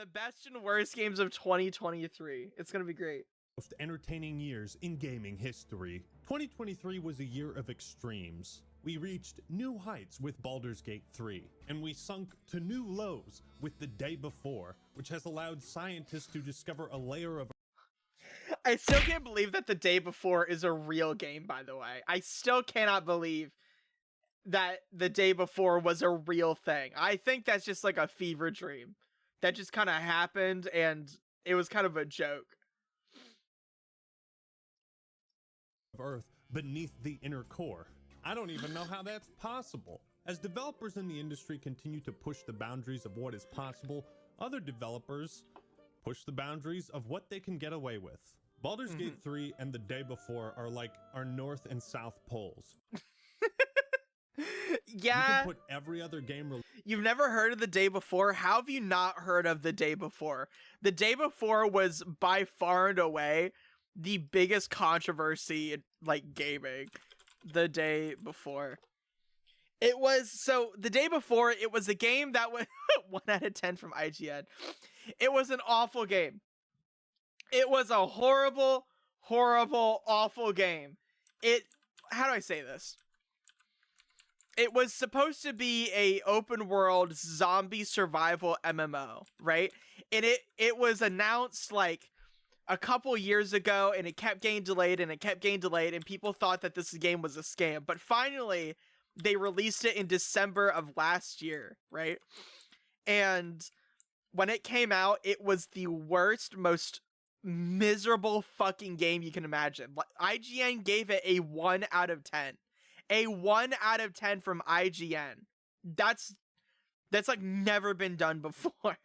the best and worst games of 2023. It's gonna be great. Most entertaining years in gaming history. 2023 was a year of extremes. We reached new heights with Baldur's Gate 3, and we sunk to new lows with The Day Before, which has allowed scientists to discover a layer of... I still can't believe that The Day Before is a real game, by the way. I still cannot believe that The Day Before was a real thing. I think that's just like a fever dream that just kind of happened, and it was kind of a joke. Earth beneath the inner core. I don't even know how that's possible. As developers in the industry continue to push the boundaries of what is possible, other developers push the boundaries of what they can get away with. Baldur's Gate 3 and The Day Before are like our north and south poles. Yeah. You can put every other game... You've never heard of The Day Before? How have you not heard of The Day Before? The Day Before was by far and away the biggest controversy in, like, gaming. The Day Before. It was, so, The Day Before, it was a game that was 1 out of 10 from IGN. It was an awful game. It was a horrible, horrible, awful game. How do I say this? It was supposed to be a open world zombie survival MMO, right? And it was announced like a couple years ago, and it kept getting delayed, and it kept getting delayed, and people thought that this game was a scam. But finally, they released it in December of last year, right? And when it came out, it was the worst, most miserable fucking game you can imagine. IGN gave it a 1 out of 10. A 1 out of 10 from IGN. That's like never been done before.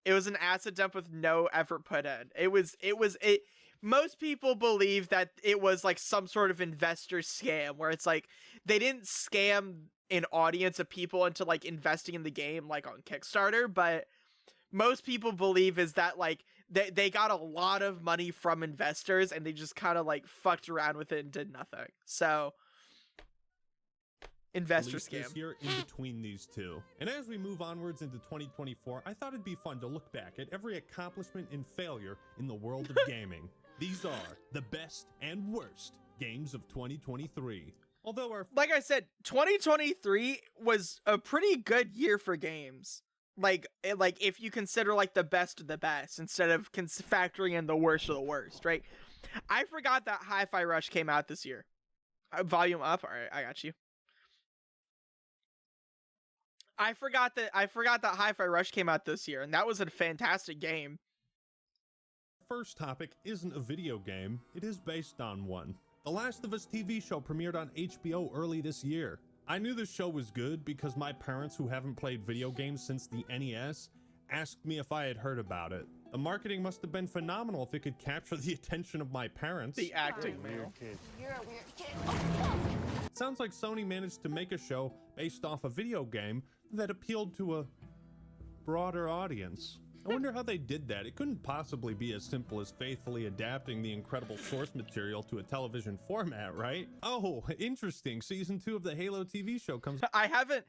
It was an asset dump with no effort put in. Most people believe that it was like some sort of investor scam where it's like they didn't scam an audience of people into like investing in the game like on Kickstarter, but most people believe is that like they got a lot of money from investors and they just kind of like fucked around with it and did nothing. So investor scam. This year in between these two. And as we move onwards into 2024, I thought it'd be fun to look back at every accomplishment and failure in the world of gaming. These are the best and worst games of 2023. Although like I said, 2023 was a pretty good year for games. Like if you consider like the best of the best instead of factoring in the worst of the worst, right? I forgot that Hi-Fi Rush came out this year. Volume up. All right, I got you. I forgot that Hi-Fi Rush came out this year, and that was a fantastic game. First topic isn't a video game, it is based on one. The Last of Us TV show premiered on HBO early this year. I knew the show was good because my parents, who haven't played video games since the NES, asked me if I had heard about it. The marketing must have been phenomenal if it could capture the attention of my parents. The acting, man. You're a weird kid. It sounds like Sony managed to make a show based off a video game that appealed to a broader audience. I wonder how they did that. It couldn't possibly be as simple as faithfully adapting the incredible source material to a television format, right? Oh, interesting. Season 2 of the Halo TV show comes... I haven't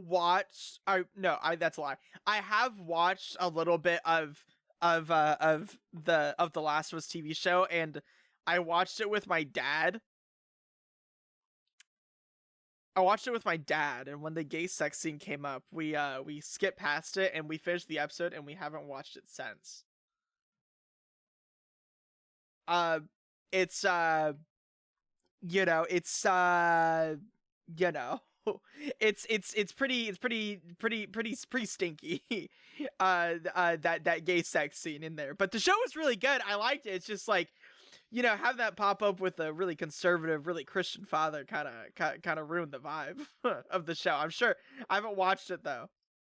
watched... that's a lie. I have watched a little bit of the Last of Us TV show, and I watched it with my dad. And when the gay sex scene came up, we skipped past it and we finished the episode and we haven't watched it since. It's pretty stinky. That gay sex scene in there. But the show was really good. I liked it. It's just like, have that pop up with a really conservative, really Christian father kind of ruined the vibe of the show. I'm sure. I haven't watched it though.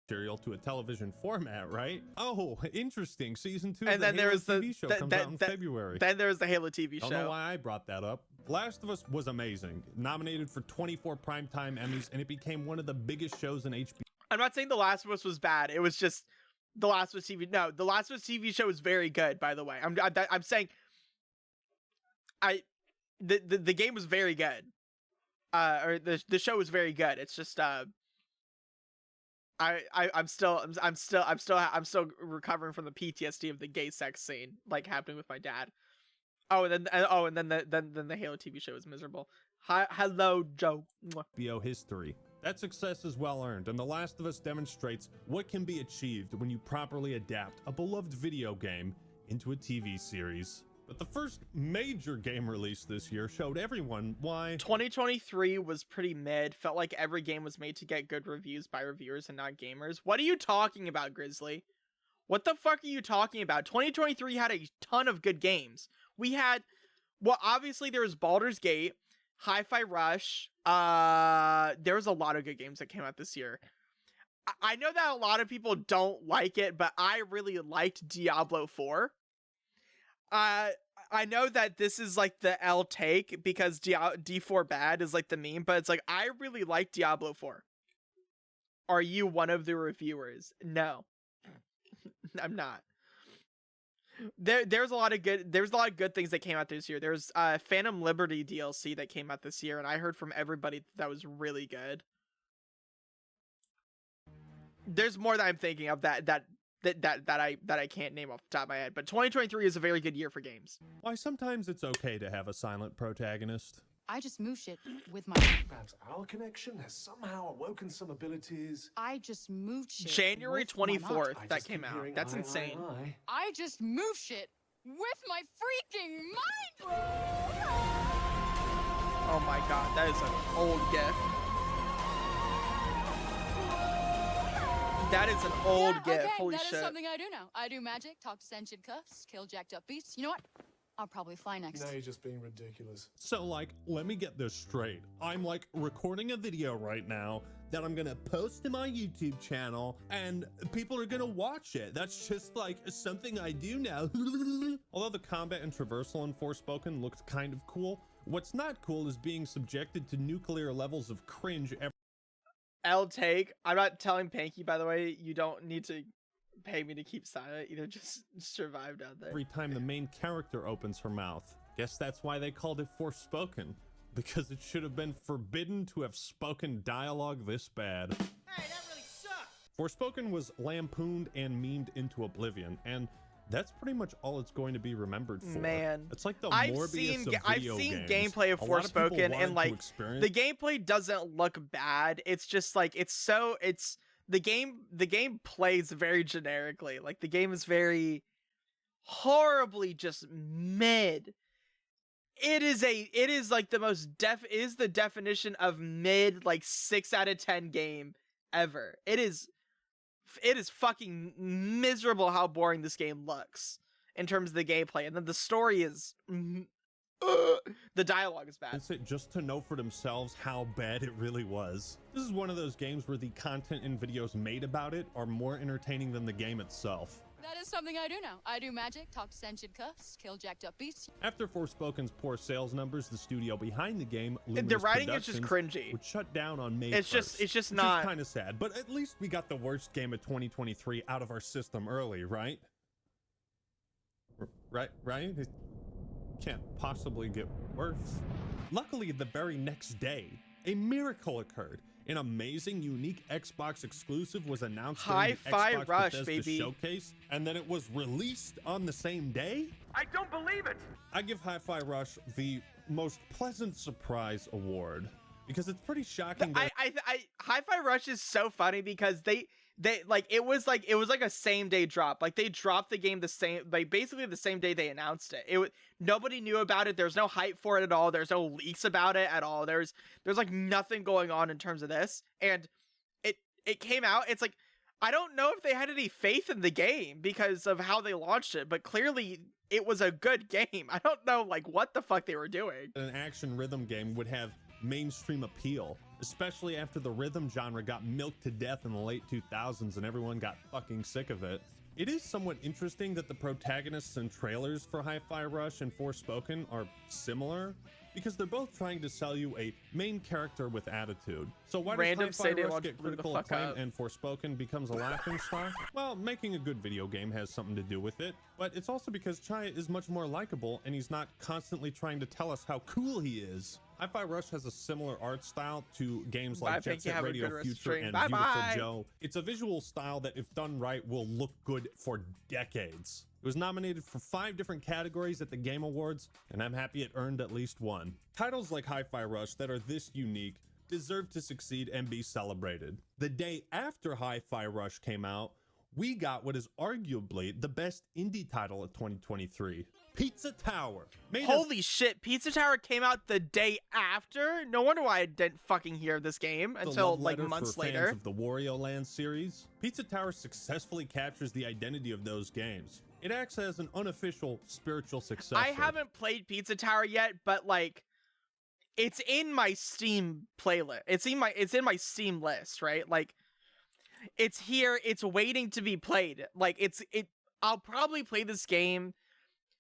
Material to a television format, right? Oh, interesting. Season 2 and of the Halo TV show comes out in February. Then there's the Halo TV show. I don't know why I brought that up. Last of Us was amazing. Nominated for 24 Primetime Emmys, and it became one of the biggest shows in HBO. I'm not saying The Last of Us was bad. It was just The Last of Us TV. No, The Last of Us TV show is very good, by the way. I'm saying the game was very good. Or the show was very good. It's just I'm still recovering from the PTSD of the gay sex scene like happening with my dad. Oh, and then the Halo TV show was miserable. Hi, hello, Joe. Mwah. HBO history. That success is well earned, and The Last of Us demonstrates what can be achieved when you properly adapt a beloved video game into a TV series. But the first major game release this year showed everyone why 2023 was pretty mid. Felt like every game was made to get good reviews by reviewers and not gamers. What are you talking about, Grizzly? What the fuck are you talking about? 2023 had a ton of good games. We had, well, obviously there was Baldur's Gate, Hi-Fi Rush. There was a lot of good games that came out this year. I know that a lot of people don't like it, but I really liked Diablo 4. I know that this is like the L take because D4 bad is like the meme, but it's like, I really like Diablo 4. Are you one of the reviewers? No, I'm not. There's a lot of good things that came out this year. There's Phantom Liberty DLC that came out this year, and I heard from everybody that was really good. There's more that I'm thinking of that I can't name off the top of my head, but 2023 is a very good year for games. why sometimes it's okay to have a silent protagonist. I just move shit with my... Perhaps our connection has somehow awoken some abilities. I just moved shit. January with my 24th, I that just came keep out. hearing That's aye, insane. aye, aye. I just move shit with my freaking mind! Oh my god, that is an old gif. That is an old yeah, gif. okay, Holy that shit. is something I do now. I do magic, talk to sentient cuffs, kill jacked up beasts. You know what? I'll probably fly next. Now you're just being ridiculous. So like, let me get this straight. I'm like recording a video right now that I'm gonna post to my YouTube channel and people are gonna watch it. That's just like something I do now. Although the combat and traversal in Forspoken looked kind of cool, what's not cool is being subjected to nuclear levels of cringe L take. I'm not telling Panky, by the way. You don't need to pay me to keep silent. Either just survive down there. every time the main character opens her mouth. Guess that's why they called it Forspoken, because it should have been forbidden to have spoken dialogue this bad. Hey, that really sucked! Forspoken was lampooned and memed into oblivion, and that's pretty much all it's going to be remembered for. Man, it's like the I've Morbius seen of video games. gameplay of A lot people Forspoken, wanted and to like experience- the gameplay doesn't look bad. It's just like the game plays very generically. Like the game is very horribly just mid. It is like the most the definition of mid, like 6 out of 10 game ever. It is fucking miserable how boring this game looks in terms of the gameplay, and then the story is the dialogue is bad. It's it just to know for themselves how bad it really was. This is one of those games where the content and videos made about it are more entertaining than the game itself. That is something I do now. I do magic, talk to sentient cuffs, kill jacked up beasts. After Forspoken's poor sales numbers, the studio behind the game, The Luminous writing is just Productions, cringy. would shut down on May It's 1st, just which not is kind of sad, but at least we got the worst game of 2023 out of our system early, right? Right? It can't possibly get worse. Luckily, the very next day, a miracle occurred. An amazing, unique Xbox exclusive was announced during the Hi-Fi Xbox Rush, Bethesda baby. showcase, and then it was released on the same day? I don't believe it! I give Hi-Fi Rush the most pleasant surprise award because it's pretty shocking that Hi-Fi Rush is so funny because they like it was like a same day drop. Like they dropped the game basically the same day they announced it. Nobody knew about it. There's no hype for it at all. There's no leaks about it at all. There's like nothing going on in terms of this. And it came out. It's like, I don't know if they had any faith in the game because of how they launched it, but clearly it was a good game. I don't know like what the fuck they were doing. an action rhythm game would have mainstream appeal, especially after the rhythm genre got milked to death in the late 2000s and everyone got fucking sick of it. It is somewhat interesting that the protagonists and trailers for Hi-Fi Rush and Forspoken are similar, because they're both trying to sell you a main character with attitude. So why Random does Hi-Fi stadium Rush launch get blew the critical fuck acclaim up. and Forspoken becomes a laughing stock? Well, making a good video game has something to do with it, but it's also because Chaya is much more likable and he's not constantly trying to tell us how cool he is. Hi-Fi Rush has a similar art style to games Bye, like Jet Panky. Set Have a Radio good rest of the Future stream. and Bye, Beautiful bye. Joe. It's a visual style that, if done right, will look good for decades. It was nominated for 5 different categories at the Game Awards, and I'm happy it earned at least one. Titles like Hi-Fi Rush that are this unique deserve to succeed and be celebrated. The day after Hi-Fi Rush came out, we got what is arguably the best indie title of 2023, Pizza Tower. Holy shit, Pizza Tower came out the day after? No wonder why I didn't fucking hear of this game until like months later. Fans of the Wario Land series, Pizza Tower successfully captures the identity of those games. It acts as an unofficial spiritual successor. I haven't played Pizza Tower yet, but like it's in my Steam playlist. It's in my Steam list, right? Like it's here, it's waiting to be played. Like I'll probably play this game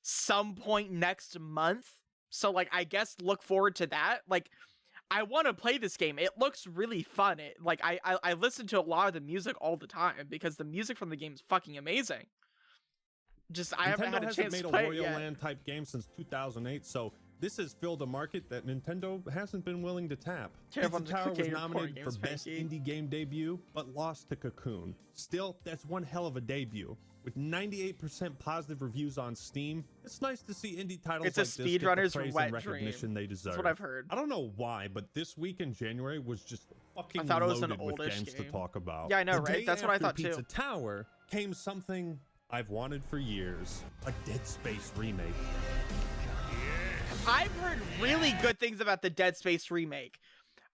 some point next month. So like I guess look forward to that. Like I want to play this game. It looks really fun. I listen to a lot of the music all the time because the music from the game is fucking amazing. Just I haven't had a chance to play it yet. Nintendo hasn't made a Wario Land type game since 2008, so this has filled a market that Nintendo hasn't been willing to tap. Careful, Pizza Tower was nominated for games, Best Panky. Indie Game Debut, but lost to Cocoon. Still, that's one hell of a debut. With 98% positive reviews on Steam, it's nice to see indie titles It's a like this get the speedrunner's praise wet and recognition dream. they deserve. That's what I've heard. I don't know why, but this week in January was just fucking I thought it was an loaded with oldish games to game. talk about. Yeah, I know, The right? day That's what I after thought, too. Pizza Tower came something I've wanted for years, a Dead Space remake. I've heard really good things about the Dead Space remake.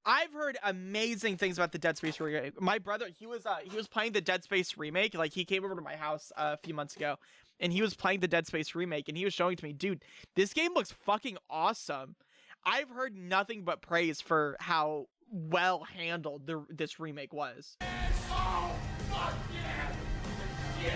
I've heard amazing things about the Dead Space remake. My brother, he was playing the Dead Space remake. Like he came over to my house a few months ago, and he was playing the Dead Space remake, and he was showing it to me, dude, this game looks fucking awesome. I've heard nothing but praise for how well handled this remake was. Oh, fuck yeah! Yeah,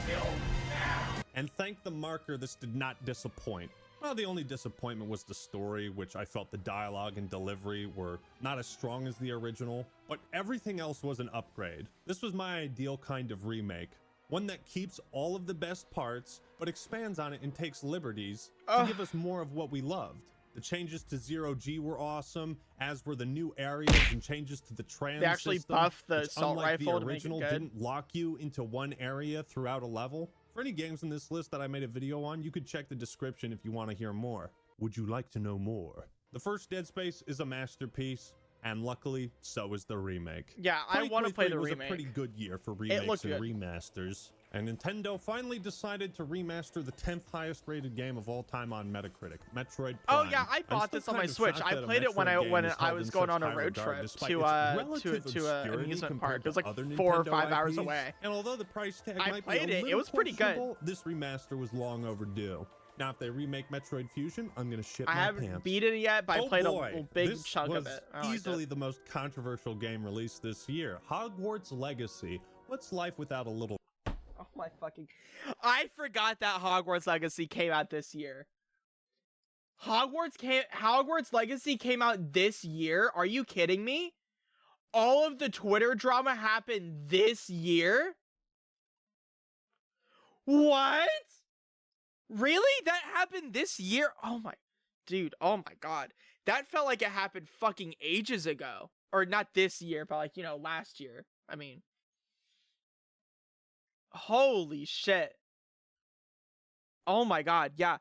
kill now! And thank the marker, this did not disappoint. Well, the only disappointment was the story, which I felt the dialogue and delivery were not as strong as the original, but everything else was an upgrade. This was my ideal kind of remake. One that keeps all of the best parts, but expands on it and takes liberties to give us more of what we loved. The changes to Zero G were awesome, as were the new areas and changes to the trans They actually system, buffed the which, assault unlike rifle the to make it original, good. didn't lock you into one area throughout a level. For any games in this list that I made a video on, you could check the description if you want to hear more. Would you like to know more? The first Dead Space is a masterpiece, and luckily, so is the remake. Yeah, I want to play the 2023 was remake. a pretty good year for remakes looked and good. remasters. And Nintendo finally decided to remaster the 10th highest rated game of all time on Metacritic, Metroid Prime. Oh yeah, I I'm bought still this on kind my of Switch. shocked I that a played it when Metroid game is I held was in going such on a high road regard, trip despite to its an relative obscurity amusement compared park. It to was like other 4 or Nintendo 5 hours IPs. away. And although the price tag I might played be a it. It little was pretty good. questionable, this remaster was long overdue. Now, if they remake Metroid Fusion, I'm gonna shit I my haven't pants. beaten it yet, but I played Boy, a big this chunk was of it. I liked easily it. the most controversial game released this year. Hogwarts Legacy. What's life without a little? Oh my fucking... I forgot that Hogwarts Legacy came out this year. Hogwarts Legacy came out this year? Are you kidding me? All of the Twitter drama happened this year? What? Really? That happened this year? Oh my... Dude, oh my god. That felt like it happened fucking ages ago. Or not this year, but like, you know, last year. I mean... Holy shit. Oh my god, yeah.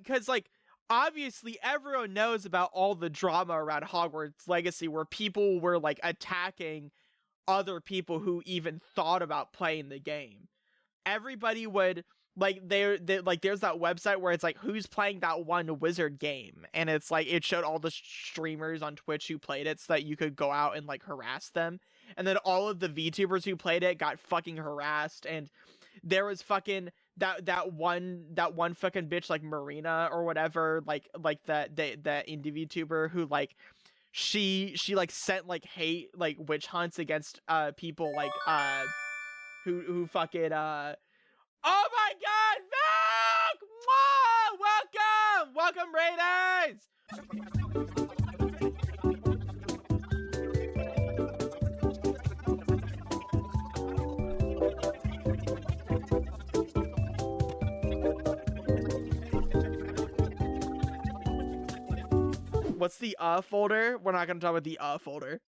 Cause like, obviously everyone knows about all the drama around Hogwarts Legacy where people were like attacking other people who even thought about playing the game. Everybody would like there's that website where it's like who's playing that one wizard game, and it's like it showed all the streamers on Twitch who played it so that you could go out and like harass them. And then all of the VTubers who played it got fucking harassed, and there was fucking that one fucking bitch like Marina or whatever, like that indie VTuber who like she like sent like hate like witch hunts against people like who fucking oh my god, Valk! Welcome Raiders! What's the folder? We're not gonna talk about the folder.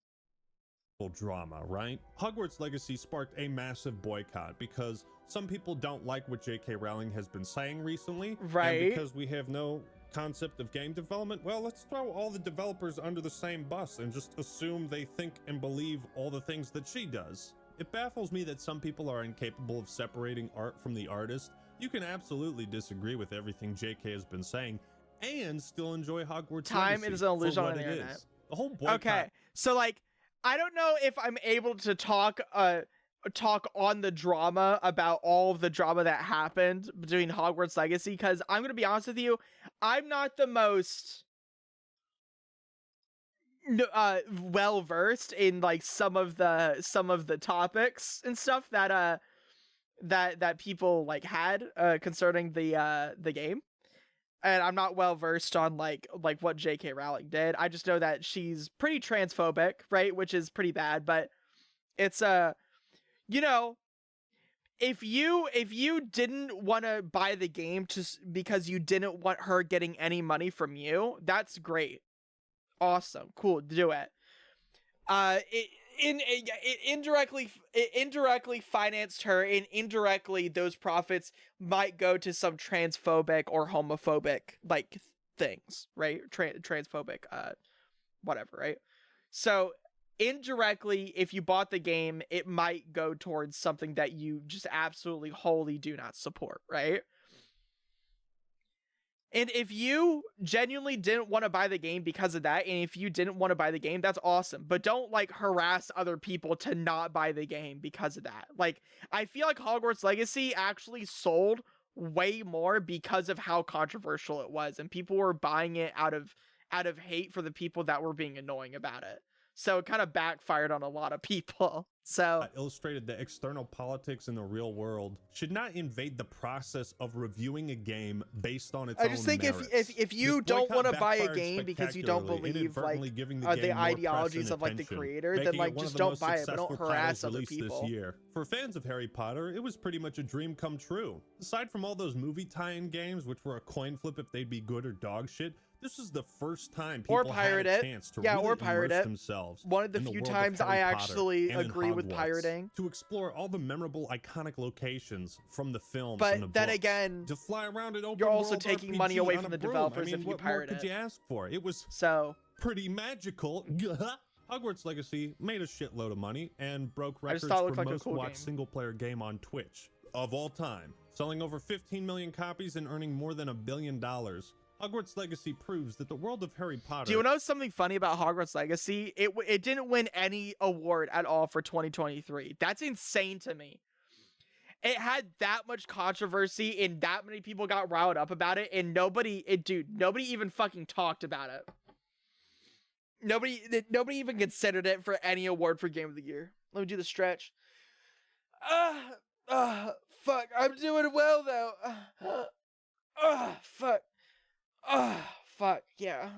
Drama, right? Hogwarts Legacy sparked a massive boycott because some people don't like what J.K. Rowling has been saying recently. Right. And because we have no concept of game development, well, let's throw all the developers under the same bus and just assume they think and believe all the things that she does. It baffles me that some people are incapable of separating art from the artist. You can absolutely disagree with everything J.K. has been saying and still enjoy Hogwarts Time Legacy is an illusion for on what the it internet. is. The whole boycott. Okay, so like, I don't know if I'm able to talk on the drama about all of the drama that happened between Hogwarts Legacy, because I'm gonna be honest with you, I'm not the most well versed in like some of the topics and stuff that that people like had concerning the game. And I'm not well versed on like what J.K. Rowling did. I just know that she's pretty transphobic, right? Which is pretty bad, but it's you know, if you didn't want to buy the game because you didn't want her getting any money from you, that's great. Awesome. Cool. Do it. It indirectly financed her, and indirectly those profits might go to some transphobic or homophobic like things, right? Transphobic whatever, right? So indirectly, if you bought the game, it might go towards something that you just absolutely wholly do not support, right? And if you genuinely didn't want to buy the game because of that, and if you didn't want to buy the game, that's awesome. But don't like harass other people to not buy the game because of that. Like, I feel like Hogwarts Legacy actually sold way more because of how controversial it was, and people were buying it out of hate for the people that were being annoying about it. So it kind of backfired on a lot of people. So illustrated that external politics in the real world should not invade the process of reviewing a game based on its own I just think merits. if you This don't want to boycott buy a backfired game because you don't spectacularly, believe like inadvertently giving the game more press ideologies and of like the attention, creator, making then it like one just of the don't most buy it, but don't successful harass titles other released people. This year. For fans of Harry Potter, it was pretty much a dream come true. Aside from all those movie tie-in games, which were a coin flip if they'd be good or dog shit, this is the first time people Or pirate had a it. chance to Yeah, really or pirate immerse it. themselves One of the in few world of times Harry I Potter actually and in agree with Hogwarts, pirating. to explore all the memorable, iconic locations from the films But and the then books, again, to fly around an open you're also world taking RPG money away on from a the broom. developers I mean, if you what more pirate could it. you ask for? It was So pretty magical. Hogwarts Legacy made a shitload of money and broke I just records thought it looked for like a most cool watched game. single-player game on Twitch of all time, selling over 15 million copies and earning more than $1 billion. Hogwarts Legacy proves that the world of Harry Potter... Do you know something funny about Hogwarts Legacy? It didn't win any award at all for 2023. That's insane to me. It had that much controversy and that many people got riled up about it, and nobody even fucking talked about it. Nobody even considered it for any award for Game of the Year. Let me do the stretch. Fuck. I'm doing well though. Fuck. Fuck. Yeah.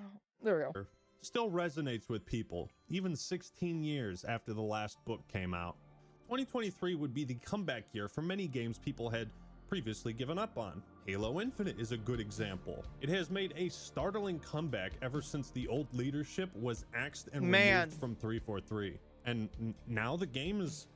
There we go. Still resonates with people, even 16 years after the last book came out. 2023 would be the comeback year for many games people had previously given up on. Halo Infinite is a good example. It has made a startling comeback ever since the old leadership was axed and removed from 343. And now the game is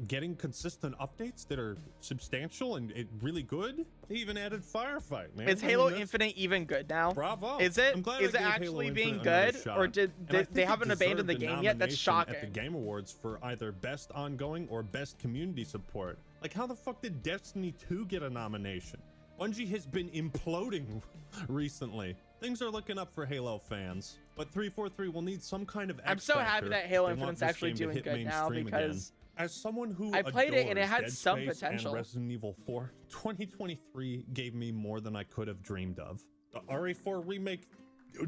getting consistent updates that are substantial and really good. They even added Firefight, man. Is Halo Infinite even good now? Bravo. Is it? I'm glad Is I it gave actually Halo being Infinite another good, shot. or did And I think they it haven't abandoned the deserved a game yet? That's nomination shocking. at the Game Awards for either best ongoing or best community support. Like, how the fuck did Destiny 2 get a nomination? Bungie has been imploding recently. Things are looking up for Halo fans, but 343 will need some kind of I'm so happy that Halo Infinite's actually doing good now, because as someone who I played it and it had Dead some Space potential. And Resident Evil 4, 2023 gave me more than I could have dreamed of. The RE4 remake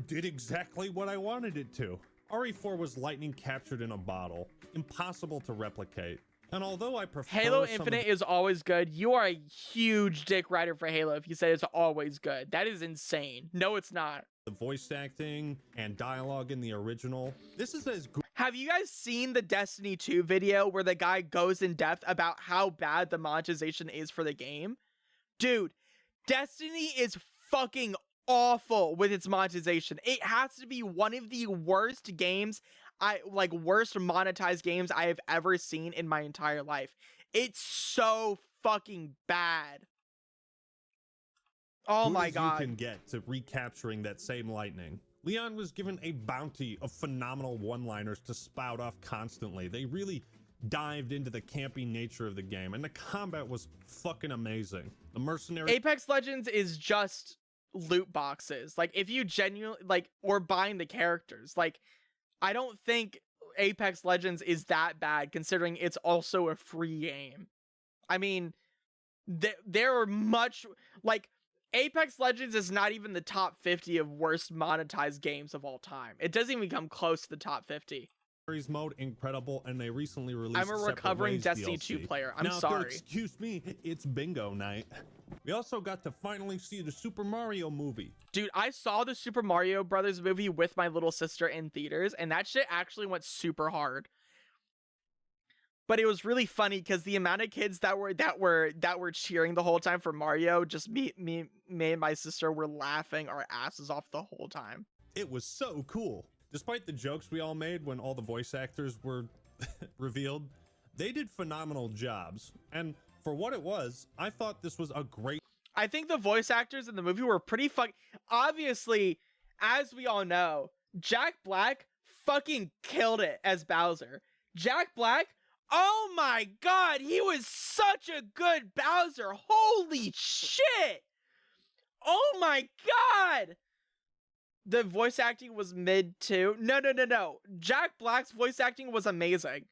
did exactly what I wanted it to. RE4 was lightning captured in a bottle, impossible to replicate. And although I prefer Halo Infinite is always good, you are a huge dick rider for Halo if you say it's always good. That is insane. No, it's not. The voice acting and dialogue in the original, this is as good. Have you guys seen the Destiny 2 video where the guy goes in depth about how bad the monetization is for the game? Dude, Destiny is fucking awful with its monetization. It has to be one of the worst games worst monetized games I have ever seen in my entire life. It's so fucking bad. Oh my god. You can get to recapturing that same lightning. Leon was given a bounty of phenomenal one-liners to spout off constantly. They really dived into the campy nature of the game, and the combat was fucking amazing. The mercenary Apex Legends is just loot boxes. Like, if you genuinely or buying the characters, like, I don't think Apex Legends is that bad considering it's also a free game. I mean, there are much Apex Legends is not even the top 50 of worst monetized games of all time. It doesn't even come close to the top 50. mode incredible, and they recently released I'm a recovering Destiny 2 player. I'm now, sorry. Excuse me, it's bingo night. We also got to finally see the Super Mario movie. Dude, I saw the Super Mario Brothers movie with my little sister in theaters, and that shit actually went super hard. But it was really funny because the amount of kids that were cheering the whole time for Mario, just me and my sister were laughing our asses off the whole time. It was so cool. Despite the jokes we all made when all the voice actors were revealed, they did phenomenal jobs. And for what it was, I thought this was a great... I think the voice actors in the movie were pretty obviously, as we all know, Jack Black fucking killed it as Bowser. Jack Black, oh my god, he was such a good Bowser. Holy shit. Oh my god. The voice acting was mid too. No. Jack Black's voice acting was amazing.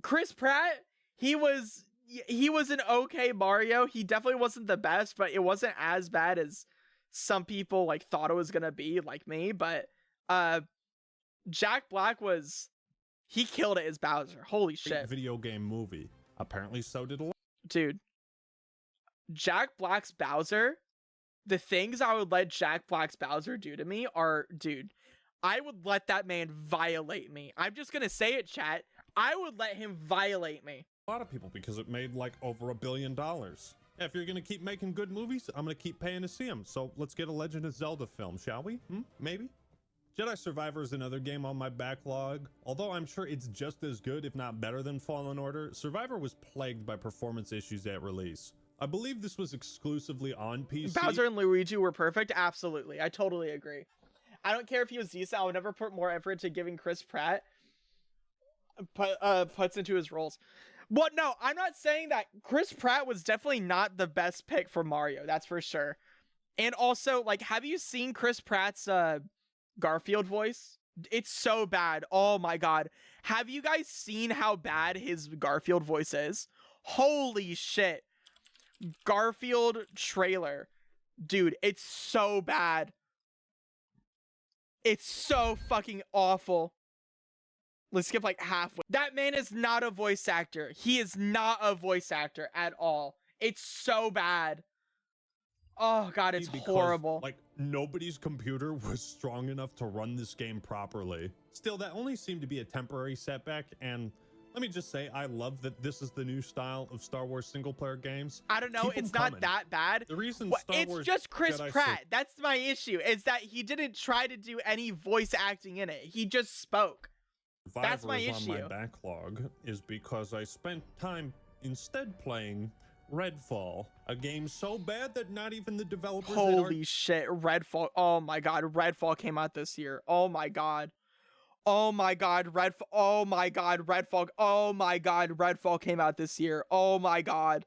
Chris Pratt, he was an okay Mario. He definitely wasn't the best, but it wasn't as bad as some people thought it was gonna be, like me. But Jack Black he killed it as Bowser. Holy shit. Video game movie. Apparently so did a... Dude, Jack Black's Bowser, the things I would let Jack Black's Bowser do to me are, dude, I would let that man violate me. I'm just gonna say it, chat. I would let him violate me. A lot of people, because it made over $1 billion. Yeah, if you're gonna keep making good movies, I'm gonna keep paying to see them. So let's get a Legend of Zelda film, shall we? Maybe? Jedi Survivor is another game on my backlog. Although I'm sure it's just as good, if not better than Fallen Order, Survivor was plagued by performance issues at release. I believe this was exclusively on PC. Bowser and Luigi were perfect. Absolutely. I totally agree. I don't care if he was decent. I would never put more effort into giving Chris Pratt puts into his roles. What? No, I'm not saying that. Chris Pratt was definitely not the best pick for Mario. That's for sure. And also, have you seen Chris Pratt's Garfield voice? It's so bad. Oh my god. Have you guys seen how bad his Garfield voice is? Holy shit. Garfield trailer. Dude, it's so bad. It's so fucking awful. Let's skip halfway. That man is not a voice actor. He is not a voice actor at all. It's so bad. Oh god, it's horrible. Nobody's computer was strong enough to run this game properly. Still, that only seemed to be a temporary setback, and let me just say, I love that this is the new style of Star Wars single-player games. I don't know, it's not that bad. The reason it's just Chris Pratt. That's my issue, is that he didn't try to do any voice acting in it. He just spoke. That's my issue. On my backlog is because I spent time instead playing Redfall, a game so bad that not even the developers... Holy shit, Redfall. Oh my god, Redfall came out this year. Oh my god. Oh my god, Redfall. Oh my god, Redfall. Oh my god, Redfall came out this year. Oh my god.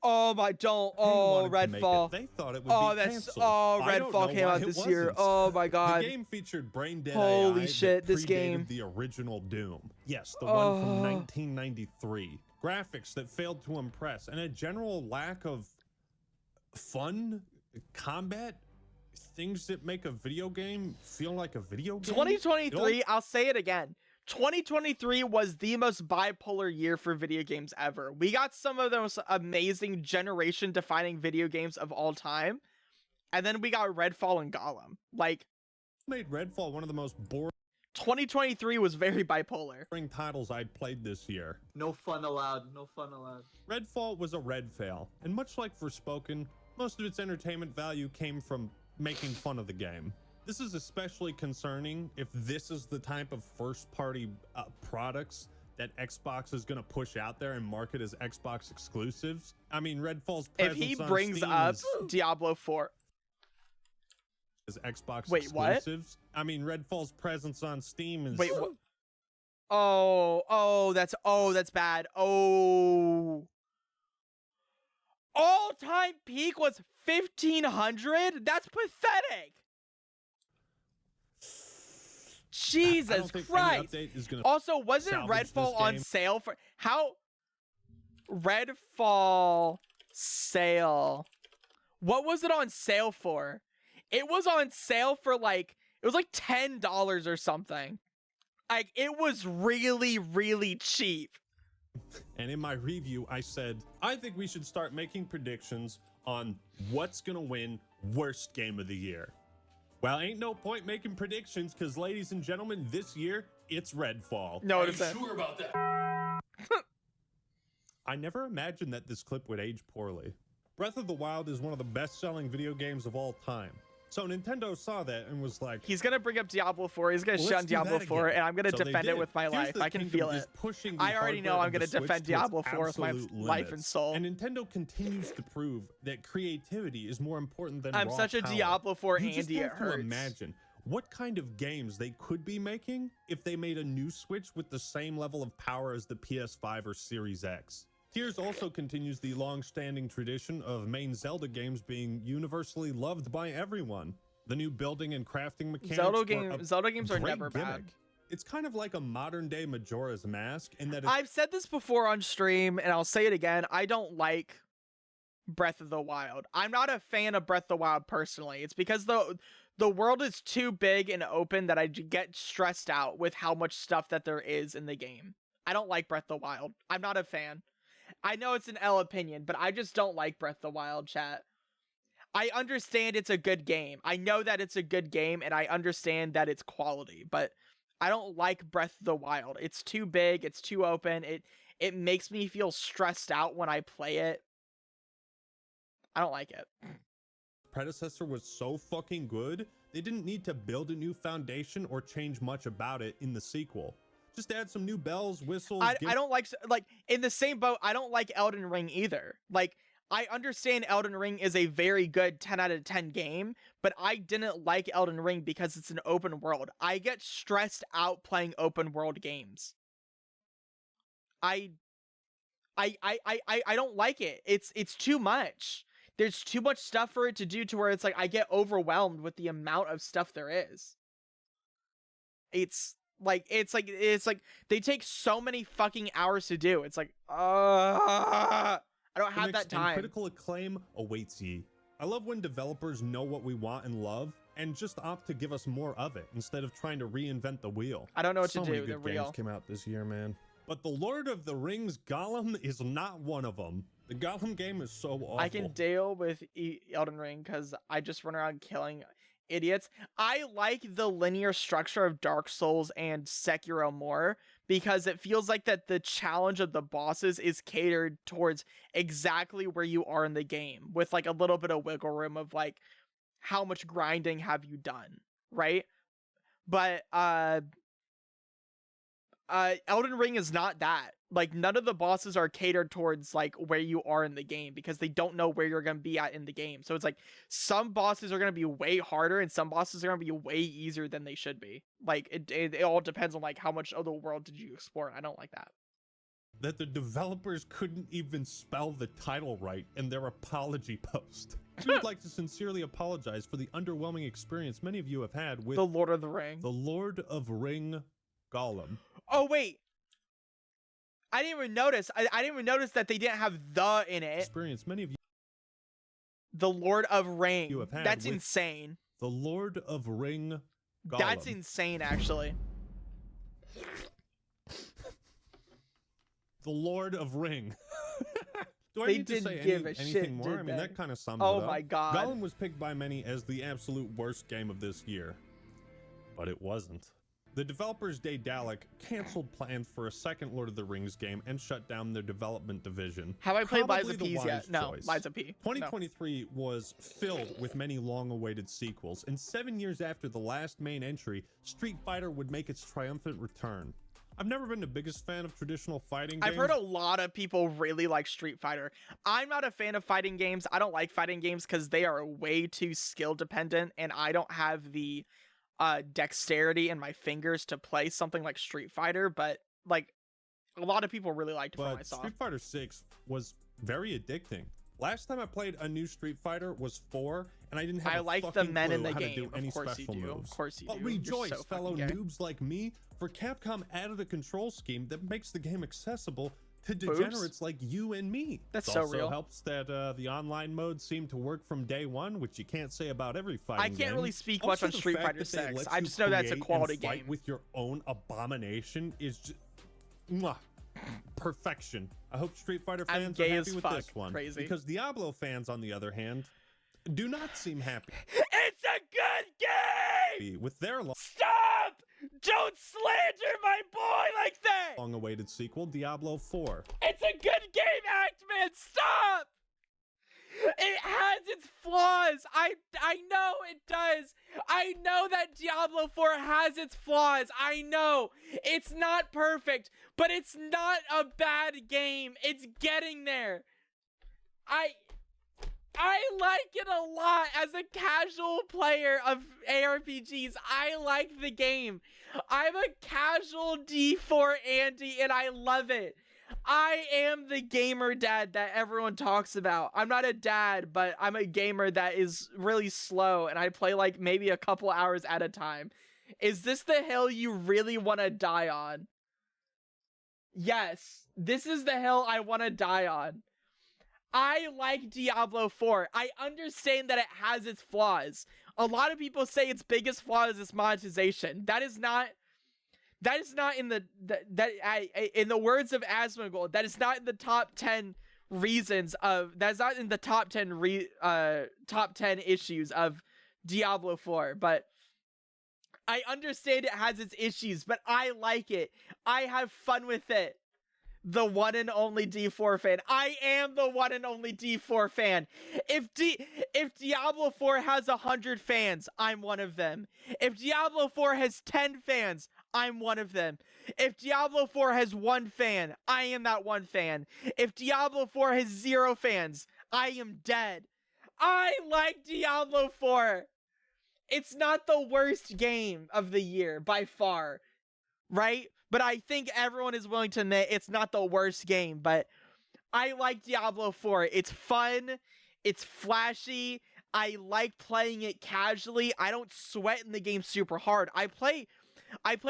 Oh my, don't. Oh, Redfall. They thought it would be canceled. Redfall came out this year. Oh my god. The game featured brain dead Holy AI shit, that this game. The original Doom. Yes, the one from 1993. Graphics that failed to impress, and a general lack of fun, combat, things that make a video game feel like a video game. 2023, I'll say it again. 2023 was the most bipolar year for video games ever. We got some of the most amazing generation-defining video games of all time, and then we got Redfall and Gollum. Made Redfall one of the most boring 2023 was very bipolar. Titles I'd played this year. No fun allowed. No fun allowed. Redfall was a red fail, and much like Forspoken, Most of its entertainment value came from making fun of the game. This is especially concerning if this is the type of first-party products that Xbox is going to push out there and market as Xbox exclusives. I mean, Redfall's presence If he on brings Steam up is Diablo 4, as Xbox Wait, what? exclusives. I mean, Redfall's presence on Steam is... wait, what? Oh, that's bad. Oh, all-time peak was 1,500. That's pathetic. I Jesus don't think any Christ. update is gonna Also, wasn't salvage this Redfall on game. sale for how? Redfall sale. What was it on sale for? It was on sale for like, it was like $10 or something. Like, it was really, really cheap. And in my review, I said, I think we should start making predictions on what's gonna win worst game of the year. Well, ain't no point making predictions because, ladies and gentlemen, this year, it's Redfall. No, Are you it's a, sure about that? I never imagined that this clip would age poorly. Breath of the Wild is one of the best-selling video games of all time. So Nintendo saw that and was like, he's gonna bring up Diablo 4. He's gonna well, shut let's down do Diablo that 4, again. and I'm gonna So they defend it did. with my Tears life. of the I can Kingdom feel is it. pushing the I already know hardware I'm of the gonna Switch defend to its Diablo 4 with my absolute life and limits. soul. And Nintendo continues to prove that creativity is more important than I'm raw such a power. Diablo 4 You just Andy, it have to hurts. imagine what kind of games they could be making if they made a new Switch with the same level of power as the PS5 or Series X. Tears also continues the long-standing tradition of main Zelda games being universally loved by everyone. The new building and crafting mechanics Zelda were games a are great never bad. gimmick. It's kind of like a modern-day Majora's Mask in that it's I've said this before on stream, and I'll say it again. I don't like Breath of the Wild. I'm not a fan of Breath of the Wild personally. It's because the world is too big and open that I get stressed out with how much stuff that there is in the game. I don't like Breath of the Wild. I'm not a fan. I know it's an L opinion, but I just don't like Breath of the Wild, chat. I understand it's a good game. I know that it's a good game, and I understand that it's quality, but I don't like Breath of the Wild. It's too big. It's too open. It makes me feel stressed out when I play it. I don't like it. predecessor was so fucking good, they didn't need to build a new foundation or change much about it in the sequel. Just add some new bells, whistles. I don't like in the same boat. I don't like Elden Ring either. Like, I understand Elden Ring is a very good 10 out of 10 game, but I didn't like Elden Ring because it's an open world. I get stressed out playing open world games. I don't like it. It's too much. There's too much stuff for it to do to where it's like I get overwhelmed with the amount of stuff there is. It's like they take so many fucking hours to do. It's like I don't have that time. Critical acclaim awaits ye. I love when developers know what we want and love and just opt to give us more of it instead of trying to reinvent the wheel. I don't know what So to many do. good They're games real. came out this year, man. But the Lord of the Rings Gollum is not one of them. The Gollum game is so awful. I can deal with Elden Ring because I just run around killing idiots. I like the linear structure of Dark Souls and Sekiro more because it feels like that the challenge of the bosses is catered towards exactly where you are in the game with like a little bit of wiggle room of like how much grinding have you done, right? But Elden Ring is not that. Like, none of the bosses are catered towards like where you are in the game because they don't know where you're gonna be at in the game. So it's like some bosses are gonna be way harder and some bosses are gonna be way easier than they should be. Like it all depends on like how much of the world did you explore. I don't like that. That the developers couldn't even spell the title right in their apology post. We would like to sincerely apologize for the underwhelming experience many of you have had with The Lord of the Ring. The Lord of Ring Gollum. Oh wait, I didn't even notice. I didn't even notice that they didn't have the in it. Experience many of you The Lord of Ring. You have had That's with insane. The Lord of Ring Gollum. That's insane, actually. The Lord of Ring. Do I They need to didn't say give a anything shit, more? did I mean, they? that kind of sums Oh it up. my God. Gollum was picked by many as the absolute worst game of this year. But it wasn't. The developers Daedalic canceled plans for a second Lord of the Rings game and shut down their development division. Have I played Probably Lies of the P's wise yet? No, choice. Lies of P. No. 2023 was filled with many long-awaited sequels, and 7 years after the last main entry, Street Fighter would make its triumphant return. I've never been the biggest fan of traditional fighting games. I've heard a lot of people really like Street Fighter. I'm not a fan of fighting games. I don't like fighting games because they are way too skill dependent, and I don't have the dexterity in my fingers to play something like Street Fighter. But like, a lot of people really liked it from what I saw. Street Fighter 6 was very addicting. Last time I played a new Street Fighter was 4, and I didn't have a like the fucking men clue in the how to game. do any Of course you special do. moves. Of course you do. But rejoice, You're so fellow fucking gay. noobs like me, for Capcom added a control scheme that makes the game accessible to degenerates like you and me. That's It so also real. helps that the online mode seemed to work from day one, which you can't say about every fighting I can't game. really speak Also, much on the Street fact Fighter that they 6. let I you just know that's a create quality and fight game. with your own abomination is just mwah, perfection. I hope Street Fighter I'm fans are gay happy as with fuck. this one. Crazy. Because Diablo fans, on the other hand, do not seem happy It's a good game! with their Stop! Don't slander my boy like that! long-awaited sequel, Diablo 4. It's a good game, Actman! Stop! It has its flaws. I know it does. I know that Diablo 4 has its flaws. I know. It's not perfect, but it's not a bad game. It's getting there. I like it a lot as a casual player of ARPGs. I like the game. I'm a casual D4 Andy, and I love it. I am the gamer dad that everyone talks about. I'm not a dad, but I'm a gamer that is really slow, and I play like maybe a couple hours at a time. Is this the hill you really want to die on? Yes, this is the hill I want to die on. I like Diablo 4. I understand that it has its flaws. A lot of people say its biggest flaw is its monetization. That is not in the in the words of Asmongold, that is not in the top 10 reasons of, that's not in the top 10 issues of Diablo 4, but I understand it has its issues, but I like it. I have fun with it. The one and only D4 fan. I am the one and only D4 fan. If Diablo 4 has 100 fans, I'm one of them. If Diablo 4 has 10 fans, I'm one of them. If Diablo 4 has 1 fan, I am that 1 fan. If Diablo 4 has 0 fans, I am dead. I like Diablo 4. It's not the worst game of the year by far, right? But I think everyone is willing to admit it's not the worst game, but I like Diablo 4. It's fun. It's flashy. I like playing it casually. I don't sweat in the game super hard. I play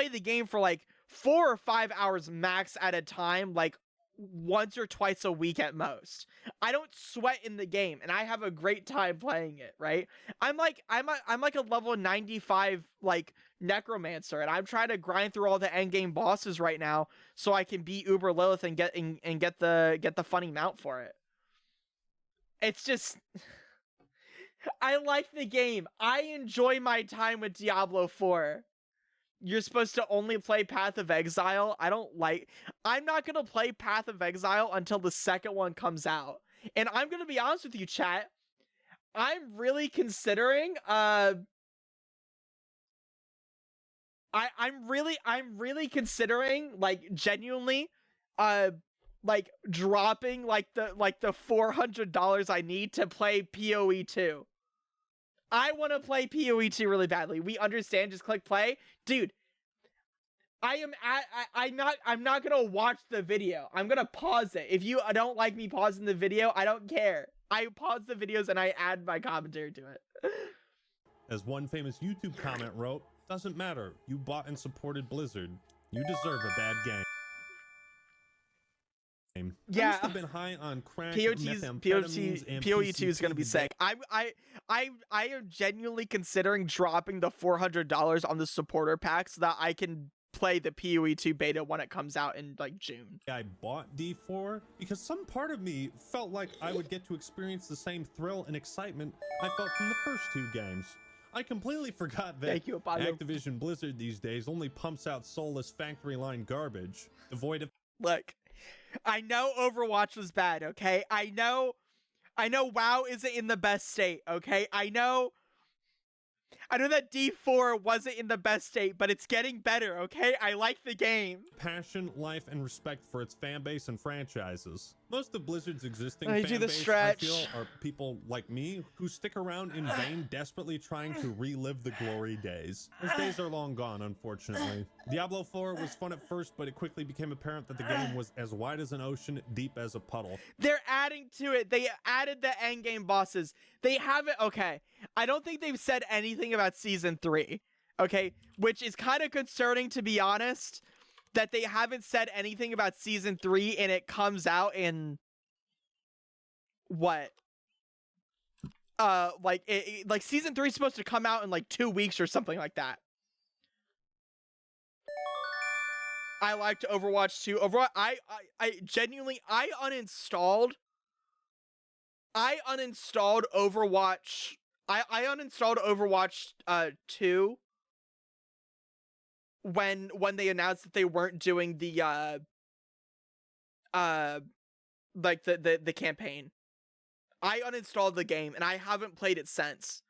the game for like 4 or 5 hours max at a time, like once or twice a week at most. I don't sweat in the game, and I have a great time playing it, right? I'm like a level 95 like necromancer, and I'm trying to grind through all the endgame bosses right now so I can beat Uber Lilith and get the funny mount for it. It's just I like the game. I enjoy my time with Diablo 4. You're supposed to only play Path of Exile. I'm not going to play Path of Exile until the second one comes out. And I'm going to be honest with you, chat. I'm really considering, I'm really considering, like, genuinely, like, dropping, like the $400 I need to play PoE 2. I want to play PoE 2 really badly. We understand, just click play. Dude, I'm not gonna watch the video. I'm gonna pause it. If you don't like me pausing the video, I don't care. I pause the videos and I add my commentary to it. As one famous YouTube comment wrote, doesn't matter. You bought and supported Blizzard. You deserve a bad game. Yeah, I used to have been high on crack, PoE methamphetamines, and 2 PCP is gonna be sick. I am genuinely considering dropping the $400 on the supporter pack so that I can play the PoE 2 beta when it comes out in like June. I bought D4 because some part of me felt like I would get to experience the same thrill and excitement I felt from the first 2 games. I completely forgot that Thank you, Abayo. Activision Blizzard these days only pumps out soulless factory line garbage, devoid of Look, I know Overwatch was bad, okay? I know WoW isn't in the best state, okay? I know that D4 wasn't in the best state, but it's getting better, okay? I like the game. passion, life, and respect for its fan base and franchises. Most of Blizzard's existing I fan do the base, stretch. I feel, are people like me who stick around in vain, desperately trying to relive the glory days. Those days are long gone, unfortunately. Diablo 4 was fun at first, but it quickly became apparent that the game was as wide as an ocean, deep as a puddle. They're adding to it. They added the endgame bosses. They haven't. Okay, I don't think they've said anything about season 3. Okay, which is kind of concerning, to be honest, that they haven't said anything about season 3 and it comes out in what? Like season 3 is supposed to come out in like 2 weeks or something like that. I liked Overwatch 2. Overwatch, I genuinely, I uninstalled Overwatch. I uninstalled Overwatch 2 when they announced that they weren't doing the like the campaign. I uninstalled the game and I haven't played it since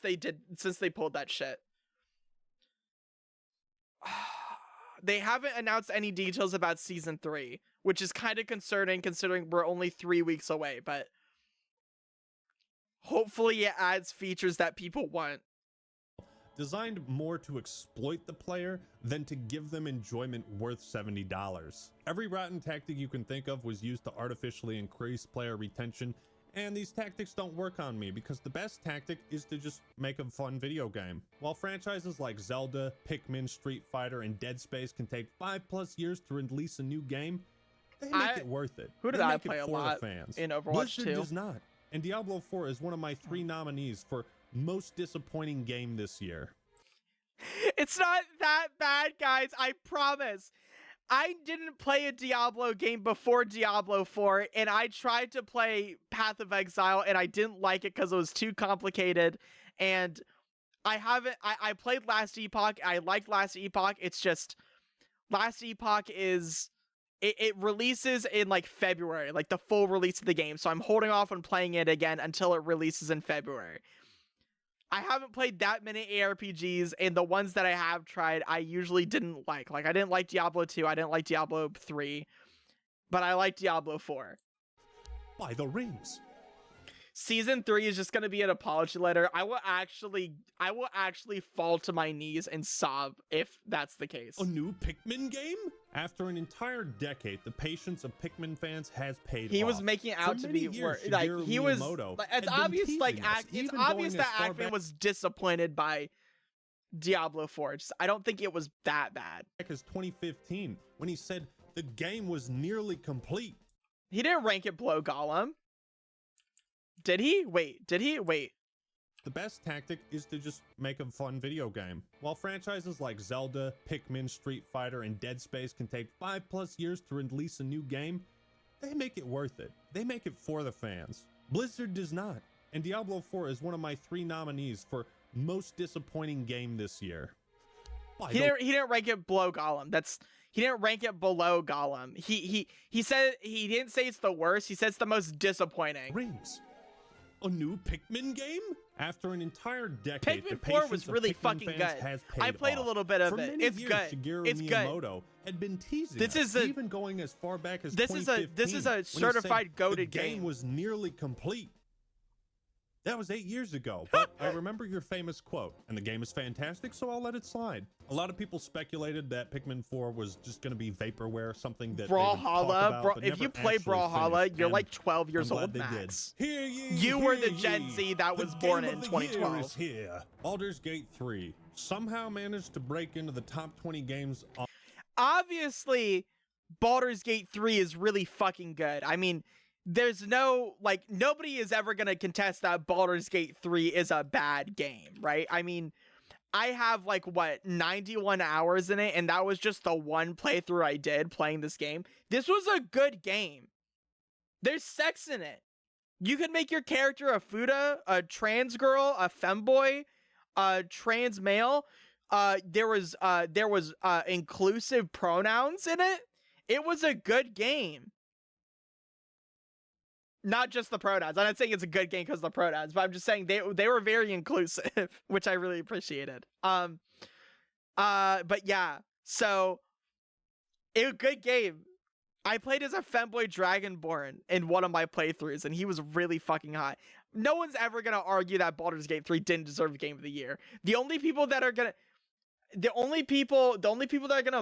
they pulled that shit. They haven't announced any details about season 3, which is kind of concerning considering we're only 3 weeks away, but hopefully it adds features that people want. Designed more to exploit the player than to give them enjoyment worth $70. Every rotten tactic you can think of was used to artificially increase player retention, and these tactics don't work on me because the best tactic is to just make a fun video game. While franchises like Zelda, Pikmin, Street Fighter, and Dead Space can take 5+ years to release a new game, they make it worth it. Who did They I make it play a for lot the fans. in Overwatch Blizzard 2? does not. And Diablo 4 is one of my 3 nominees for most disappointing game this year. It's not that bad, guys. I promise. I didn't play a Diablo game before Diablo 4, and I tried to play Path of Exile, and I didn't like it because it was too complicated, and I played Last Epoch. I liked Last Epoch. It's just, Last Epoch is, it releases in like February, like the full release of the game, so I'm holding off on playing it again until it releases in February. I haven't played that many ARPGs, and the ones that I have tried, I usually didn't like. Like, I didn't like Diablo 2, I didn't like Diablo 3, but I like Diablo 4. By the rings. Season 3 is just going to be an apology letter. I will actually fall to my knees and sob if that's the case. A new Pikmin game? After an entire decade, the patience of Pikmin fans has paid off. He was making out to be like he was. Like, it's obvious, like it's obvious that Ackman was disappointed by Diablo 4. I don't think it was that bad. Back as 2015, when he said the game was nearly complete. He didn't rank it below Gollum. Did he? Wait. Did he? Wait. The best tactic is to just make a fun video game. While franchises like Zelda, Pikmin, Street Fighter, and Dead Space can take 5+ years to release a new game, they make it worth it. They make it for the fans. Blizzard does not. And Diablo 4 is one of my 3 nominees for most disappointing game this year. He didn't rank it below Gollum. He didn't rank it below Gollum. He said he didn't say it's the worst. He said it's the most disappointing. Rings. A new Pikmin game? After an entire decade, Pikmin 4 was really fucking good. I played a little bit of it. It's good. It's good. Had been teasing this us, is even going as far back as this is a certified goated game. The game was nearly complete. That was 8 years ago, but I remember your famous quote, and the game is fantastic, so I'll let it slide. A lot of people speculated that Pikmin 4 was just going to be vaporware, something that Brawlhalla, if you play Brawlhalla, you're like 12 years old max. You were the Gen Z that was born in 2012. Here. Baldur's Gate 3 somehow managed to break into the top 20 games. Obviously, Baldur's Gate 3 is really fucking good. I mean, there's no, like, nobody is ever going to contest that Baldur's Gate 3 is a bad game, right? I mean, I have, like, what, 91 hours in it, and that was just the one playthrough I did playing this game. This was a good game. There's sex in it. You can make your character a fuda, a trans girl, a femboy, trans male. There was inclusive pronouns in it. It was a good game. Not just the pronouns. I'm not saying it's a good game because of the pronouns, but I'm just saying they were very inclusive, which I really appreciated. But yeah, so it was a good game. I played as a femboy dragonborn in one of my playthroughs, and he was really fucking hot. No one's ever gonna argue that Baldur's Gate 3 didn't deserve Game of the Year. The only people that are gonna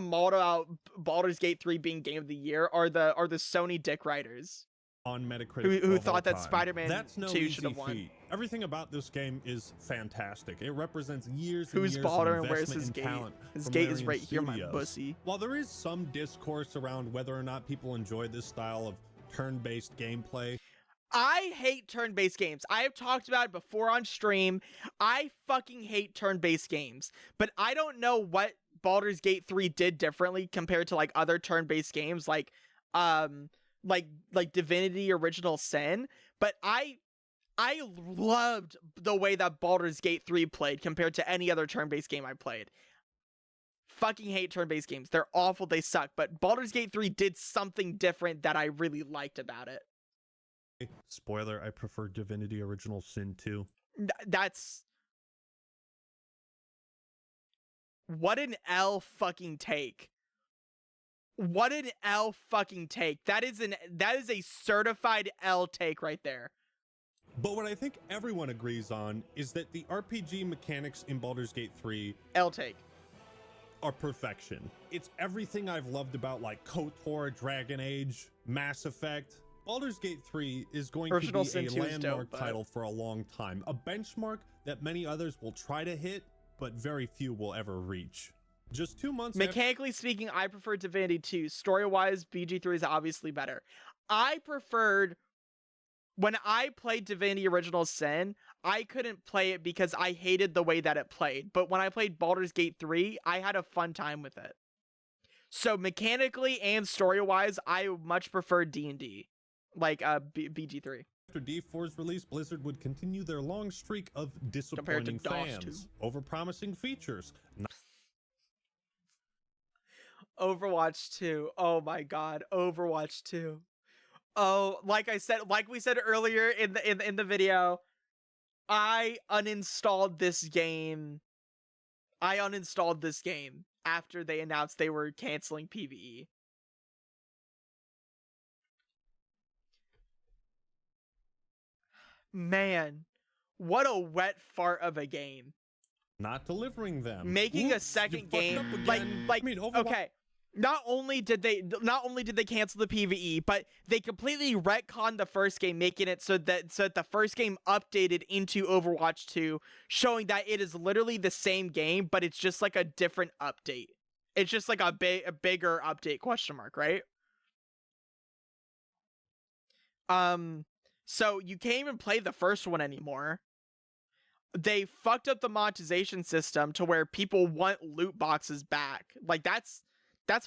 model out Baldur's Gate 3 being Game of the Year are the Sony dick writers. On Metacritic, who thought that Spider-Man 2 should have won. Feat. Everything about this game is fantastic. It represents years Who's and years Balder of and where's investment his and gate? talent His from gate is Larian right here, my Studios. pussy. While there is some discourse around whether or not people enjoy this style of turn-based gameplay, I hate turn-based games. I have talked about it before on stream. I fucking hate turn-based games. But I don't know what Baldur's Gate 3 did differently compared to like other turn-based games like Divinity Original Sin, but I loved the way that Baldur's Gate 3 played compared to any other turn-based game I played. Fucking hate turn-based games. They're awful, they suck, but Baldur's Gate 3 did something different that I really liked about it. spoiler, I prefer Divinity Original Sin 2. That's... What an L fucking take. What an L fucking take. That is a certified L take right there. But what I think everyone agrees on is that the RPG mechanics in Baldur's Gate 3 L take are perfection. It's everything I've loved about like KOTOR, Dragon Age, Mass Effect. Baldur's Gate 3 is going Original to Sin be 2 a is landmark dope, title for a long time. A benchmark that many others will try to hit, but very few will ever reach. Just 2 months Mechanically speaking, I prefer Divinity 2. Story-wise, BG3 is obviously better. I preferred... When I played Divinity Original Sin, I couldn't play it because I hated the way that it played. But when I played Baldur's Gate 3, I had a fun time with it. So mechanically and story-wise, I much prefer D&D. Like BG3. After D4's release, Blizzard would continue their long streak of disappointing fans, overpromising features. Overwatch 2. Oh my god, Overwatch 2. Oh, like we said earlier in the video, I uninstalled this game. After they announced they were canceling PvE. Man, what a wet fart of a game. Not delivering them. Making a second game, like I mean, okay. Not only did they cancel the PvE, but they completely retconned the first game, making it so that the first game updated into Overwatch 2, showing that it is literally the same game, but it's just like a different update. It's just like a bigger update, question mark, right? So you can't even play the first one anymore. They fucked up the monetization system to where people want loot boxes back. Like that's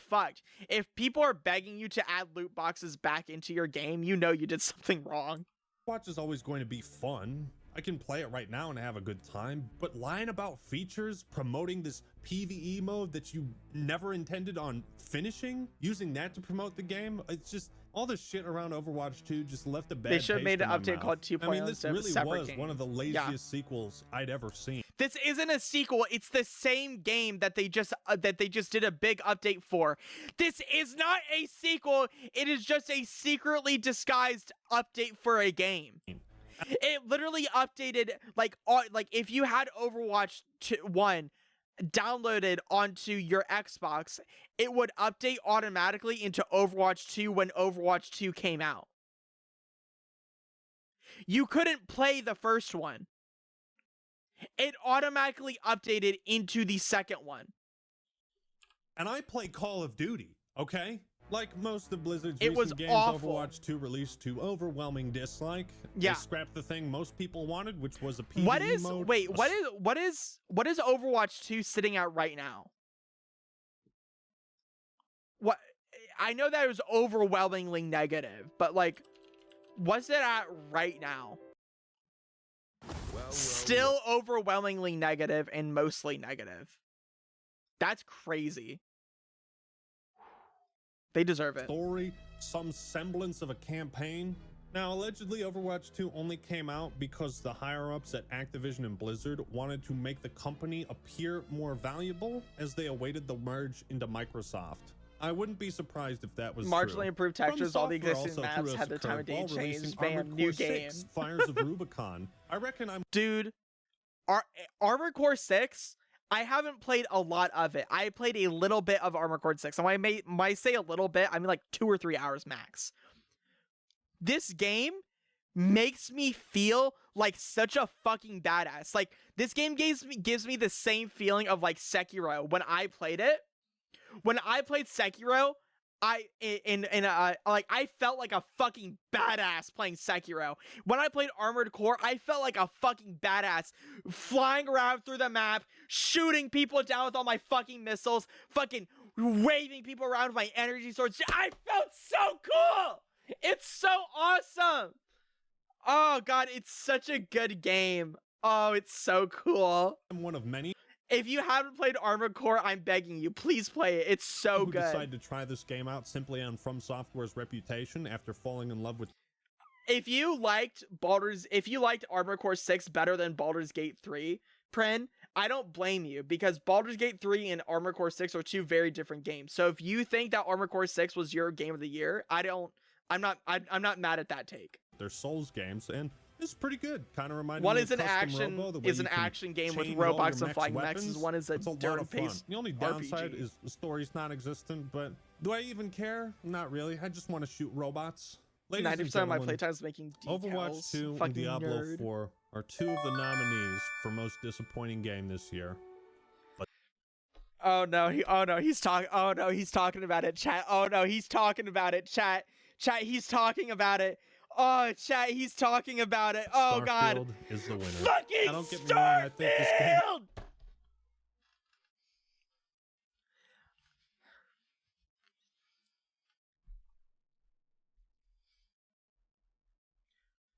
fucked. If people are begging you to add loot boxes back into your game, you know you did something wrong. Overwatch is always going to be fun. I can play it right now and have a good time, but lying about features, promoting this PvE mode that you never intended on finishing, using that to promote the game, it's just all the shit around Overwatch 2 just left a bad taste. They should have made an update mouth. called 2.0. I mean, this really was game. one of the laziest sequels I'd ever seen. This isn't a sequel. It's the same game that they just did a big update for. This is not a sequel. It is just a secretly disguised update for a game. It literally updated like if you had Overwatch 1 downloaded onto your Xbox, it would update automatically into Overwatch 2 when Overwatch 2 came out. You couldn't play the first one. It automatically updated into the second one. And I play Call of Duty, okay? Like most of Blizzard's it recent was games, awful. Overwatch 2 released to overwhelming dislike. Yeah. They scrapped the thing most people wanted, which was a PvE mode. What is Overwatch 2 sitting at right now? What I know that it was overwhelmingly negative, but like what's it at right now? Well, Still overwhelmingly negative and mostly negative. That's crazy. They deserve it. Story, some semblance of a campaign. Now, allegedly, Overwatch 2 only came out because the higher-ups at Activision and Blizzard wanted to make the company appear more valuable as they awaited the merge into Microsoft. I wouldn't be surprised if that was Marginally true. improved textures, all the existing also maps threw had their us a time of day curveball, releasing changed. Man, Armored new Core game. 6, Fires of Rubicon. I reckon I'm... Dude, Armored Core 6, I haven't played a lot of it. I played a little bit of Armored Core 6. And when I might say a little bit, I mean like 2 or 3 hours max. This game makes me feel like such a fucking badass. Like, this game gives me the same feeling of like Sekiro when I played it. When I played Sekiro, I felt like a fucking badass playing Sekiro. When I played Armored Core, I felt like a fucking badass flying around through the map, shooting people down with all my fucking missiles, fucking waving people around with my energy swords. I felt so cool. It's so awesome. Oh god, it's such a good game. Oh, it's so cool. I'm one of many. If you haven't played Armored Core, I'm begging you, please play it. It's so good. Decided to try this game out simply on From Software's reputation after falling in love with. If you liked Armored Core 6 better than Baldur's Gate 3, Pren, I don't blame you, because Baldur's Gate 3 and Armored Core 6 are two very different games. So if you think that Armored Core 6 was your game of the year, I'm not mad at that take. They're Souls games, and it's pretty good. Kind of reminds One me is of an Custom Robo, the way you can action game with change all your robots and mech's flying weapons. mechs. One is a It's lot turn of fun. paced The only downside RPG. is the story's non-existent, but do I even care? Not really. I just want to shoot robots. 90% of my playtime is making decals. Overwatch 2 and Fucking Diablo nerd. 4 are two of the nominees for most disappointing game this year. Oh no, he's talking about it, chat. Oh no, he's talking about it, chat. Chat, he's talking about it. Oh, chat, he's talking about it. Oh god. Starfield is the winner. Fucking I don't get me wrong, I think this game Starfield!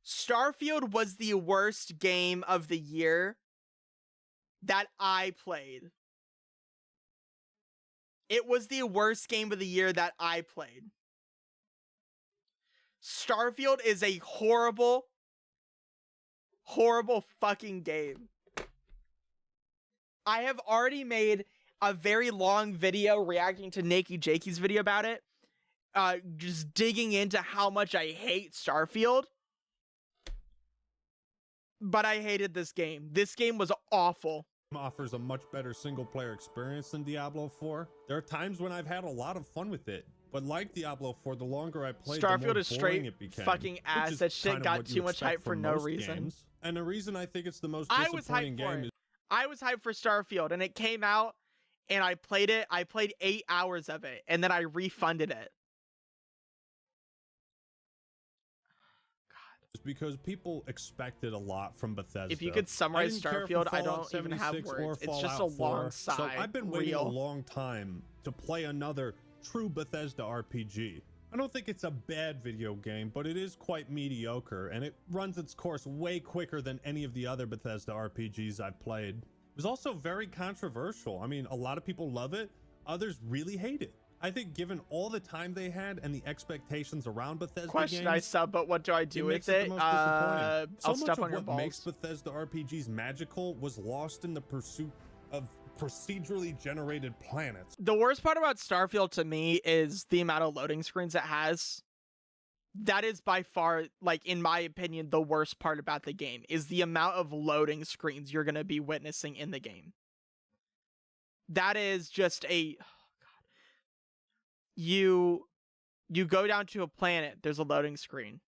Starfield was the worst game of the year that I played. It was the worst game of the year that I played. Starfield is a horrible, horrible fucking game. I have already made a very long video reacting to Nakey Jakey's video about it. Just digging into how much I hate Starfield. But I hated this game. This game was awful. offers a much better single-player experience than Diablo 4. There are times when I've had a lot of fun with it, but like Diablo 4, the longer I played, the more Starfield is boring straight it became, fucking ass. which is That shit kind of got what you too much expect hype for from no most reason. games. And the reason I think it's the most I was disappointing hyped for game it. is I was hyped for Starfield, and it came out, and I played it. I played 8 hours of it, and then I refunded it. because people expected a lot from Bethesda. If you could summarize Starfield, I don't even have 76 or words. It's just a Fallout 4. long sigh. So I've been waiting a Real. long time to play another true Bethesda RPG. I don't think it's a bad video game, but it is quite mediocre, and it runs its course way quicker than any of the other Bethesda RPGs I've played. It was also very controversial. I mean, a lot of people love it, others really hate it. I think given all the time they had and the expectations around Bethesda Question games, I sub, but what do I do with makes it it? the most disappointing. I'll So much step of on your what makes balls. Bethesda RPGs magical was lost in the pursuit of procedurally generated planets. The worst part about Starfield to me is the amount of loading screens it has. That is by far, like, in my opinion, the worst part about the game is the amount of loading screens you're going to be witnessing in the game. That is just a... You go down to a planet, there's a loading screen.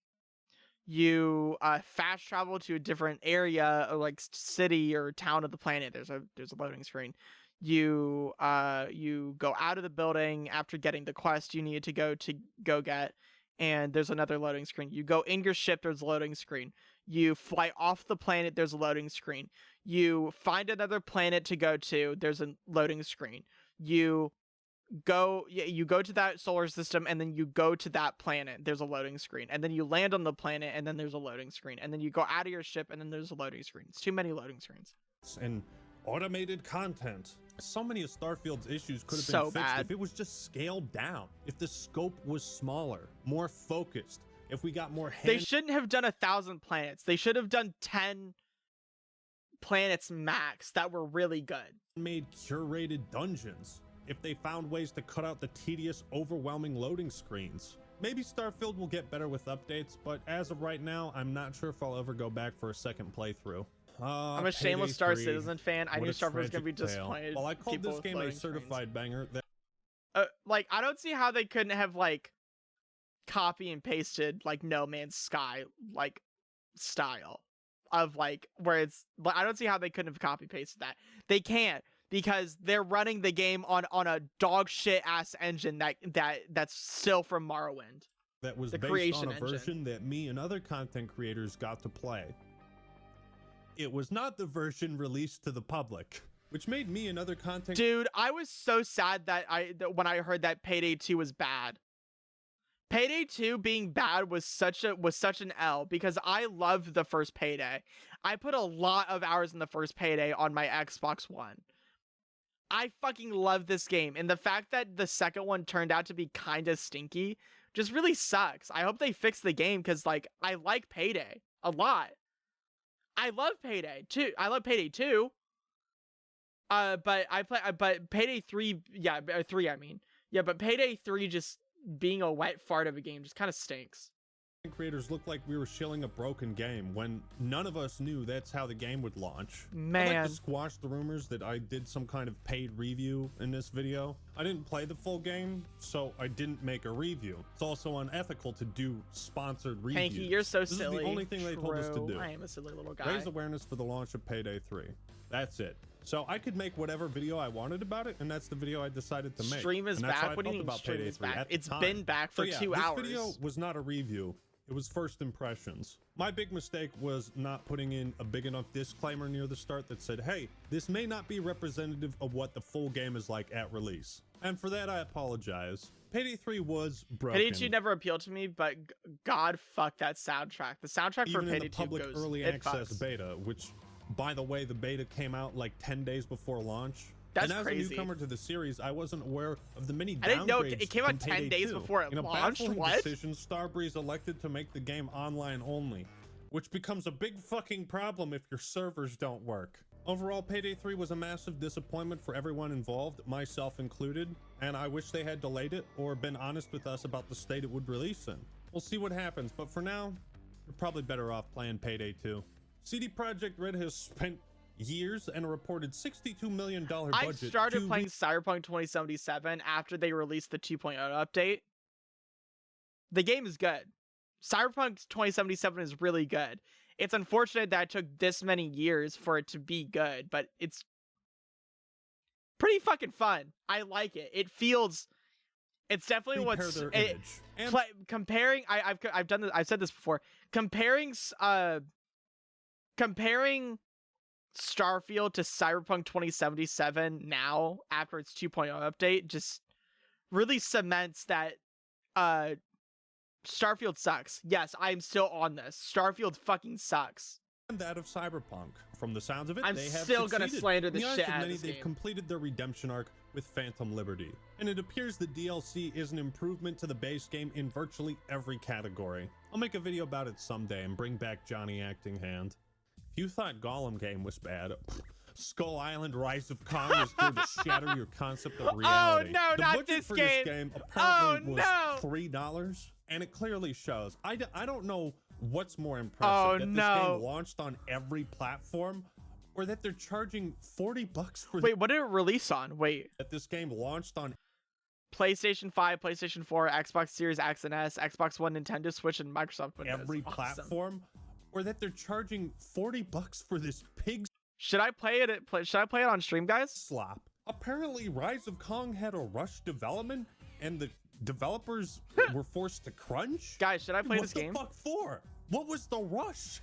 You fast travel to a different area, or like city or town of the planet, there's a loading screen. You go out of the building after getting the quest you need to go get, and there's another loading screen. You go in your ship, there's a loading screen. You fly off the planet, there's a loading screen. You find another planet to go to, there's a loading screen. You you go to that solar system, and then you go to that planet. There's a loading screen, and then you land on the planet, and then there's a loading screen, and then you go out of your ship, and then there's a loading screen. It's too many loading screens. And automated content. So many of Starfield's issues could have been So fixed bad. if it was just scaled down, if the scope was smaller, more focused, if we got more They shouldn't have done 1,000 planets. They should have done 10 planets max that were really good. made curated dungeons, if they found ways to cut out the tedious, overwhelming loading screens. Maybe Starfield will get better with updates, but as of right now, I'm not sure if I'll ever go back for a second playthrough. I'm a shameless Payday Star 3, Citizen fan. I what knew a Starfield was gonna be tragic tale. disappointed. Well, I called people this with game a loading certified banger. like, I don't see how they couldn't have like copy and pasted like No Man's Sky like style of like where it's. I don't see how they couldn't have copy pasted that. They can't, because they're running the game on a dog shit ass engine that's still from Morrowind. That was The based creation on a engine. version that me and other content creators got to play. It was not the version released to the public, which made me and other content Dude, I was so sad that when I heard that Payday 2 was bad. Payday 2 being bad was such an L, because I loved the first Payday. I put a lot of hours in the first Payday on my Xbox One. I fucking love this game, and the fact that the second one turned out to be kind of stinky just really sucks. I hope they fix the game, because like I like Payday a lot. I love Payday 2. I love Payday 2. But Payday 3, 3 I mean. Yeah, but Payday 3 just being a wet fart of a game just kind of stinks. creators looked like we were shilling a broken game when none of us knew that's how the game would launch. I'd like Man. to squash the rumors that I did some kind of paid review in this video. I didn't play the full game, so I didn't make a review. It's also unethical to do sponsored reviews. Panky, you're so This silly. is the only thing they told us to True. do. I am a silly little guy. Raise awareness for the launch of Payday 3. That's it. So I could make whatever video I wanted about it, and that's the video I decided to make. Stream is And that's how back? I What do you felt mean about stream Payday is 3 back? at the It's time. been back for So yeah, 2 this hours. video was not a review. It was first impressions. My big mistake was not putting in a big enough disclaimer near the start that said, hey, this may not be representative of what the full game is like at release. And for that, I apologize. Payday 3 was broken. Payday 2 never appealed to me, but God fuck that soundtrack. The soundtrack for Even in Payday the 2 public goes early it access fucks. beta, which, by the way, the beta came out like 10 days before launch. That's and as crazy. a newcomer to the series, I wasn't aware of the many I didn't know downgrades it came out from 10 Payday days 2. before it In a launched? baffling What? decision, Starbreeze elected to make the game online only, which becomes a big fucking problem if your servers don't work. Overall, Payday 3 was a massive disappointment for everyone involved, myself included, and I wish they had delayed it or been honest with us about the state it would release in. We'll see what happens, but for now, you're probably better off playing Payday 2. CD Projekt Red has spent years and a reported $62 million budget. I started playing Cyberpunk 2077 after they released the 2.0 update. The game is good. Cyberpunk 2077 is really good. It's unfortunate that it took this many years for it to be good, but it's pretty fucking fun. I like it. It feels. It's definitely Repair what's their image. And comparing. I've done this. I've said this before. Comparing Starfield to Cyberpunk 2077 now after its 2.0 update just really cements that Starfield sucks. Yes, I'm still on this. Starfield fucking sucks. and that of Cyberpunk. From the sounds of it, I'm they have still gonna succeeded. slander In the eyes shit of out of many, this they've game. completed their redemption arc with Phantom Liberty, and it appears the DLC is an improvement to the base game in virtually every category. I'll make a video about it someday and bring back Johnny Acting Hand. If you thought Gollum game was bad, Skull Island Rise of Kong is here to shatter your concept of reality. Oh no, the not budget this for game. this game apparently Oh, was no. $3, and it clearly shows. I don't know what's more impressive, Oh, that this no. game launched on every platform, or that they're charging $40 for Wait, what did it release on? Wait, that this game launched on PlayStation 5, PlayStation 4, Xbox Series X and S, Xbox One, Nintendo Switch, and Microsoft Windows. every Awesome. platform, or that they're charging $40 for this pig Should I play it? Should I play it on stream, guys? slop. Apparently, Rise of Kong had a rush development, and the developers were forced to crunch. Guys, should I play this game? What the fuck for? What was the rush?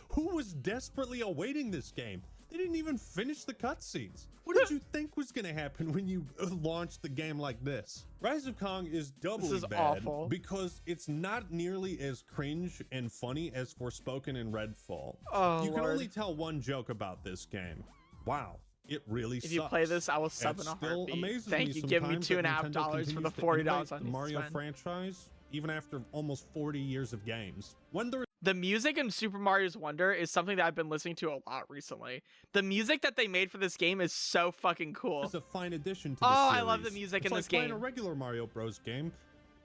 Who was desperately awaiting this game? They didn't even finish the cutscenes. What did you think was gonna happen when you launched the game like this? Rise of Kong is doubly bad awful. because it's not nearly as cringe and funny as Forspoken and Redfall. Oh, you can Lord. only tell one joke about this game. Wow, it really sucks. If you play this, I will sub It in a still heartbeat. amazes Thank me you. Give me sometimes that $2.50 Nintendo for the continues to $40 innovate I the need to Mario spend. franchise, even after almost 40 years of games. When there The music in Super Mario's Wonder is something that I've been listening to a lot recently. The music that they made for this game is so fucking cool. is a fine addition to the Oh, series. I love the music It's in like this playing game. a regular Mario Bros game,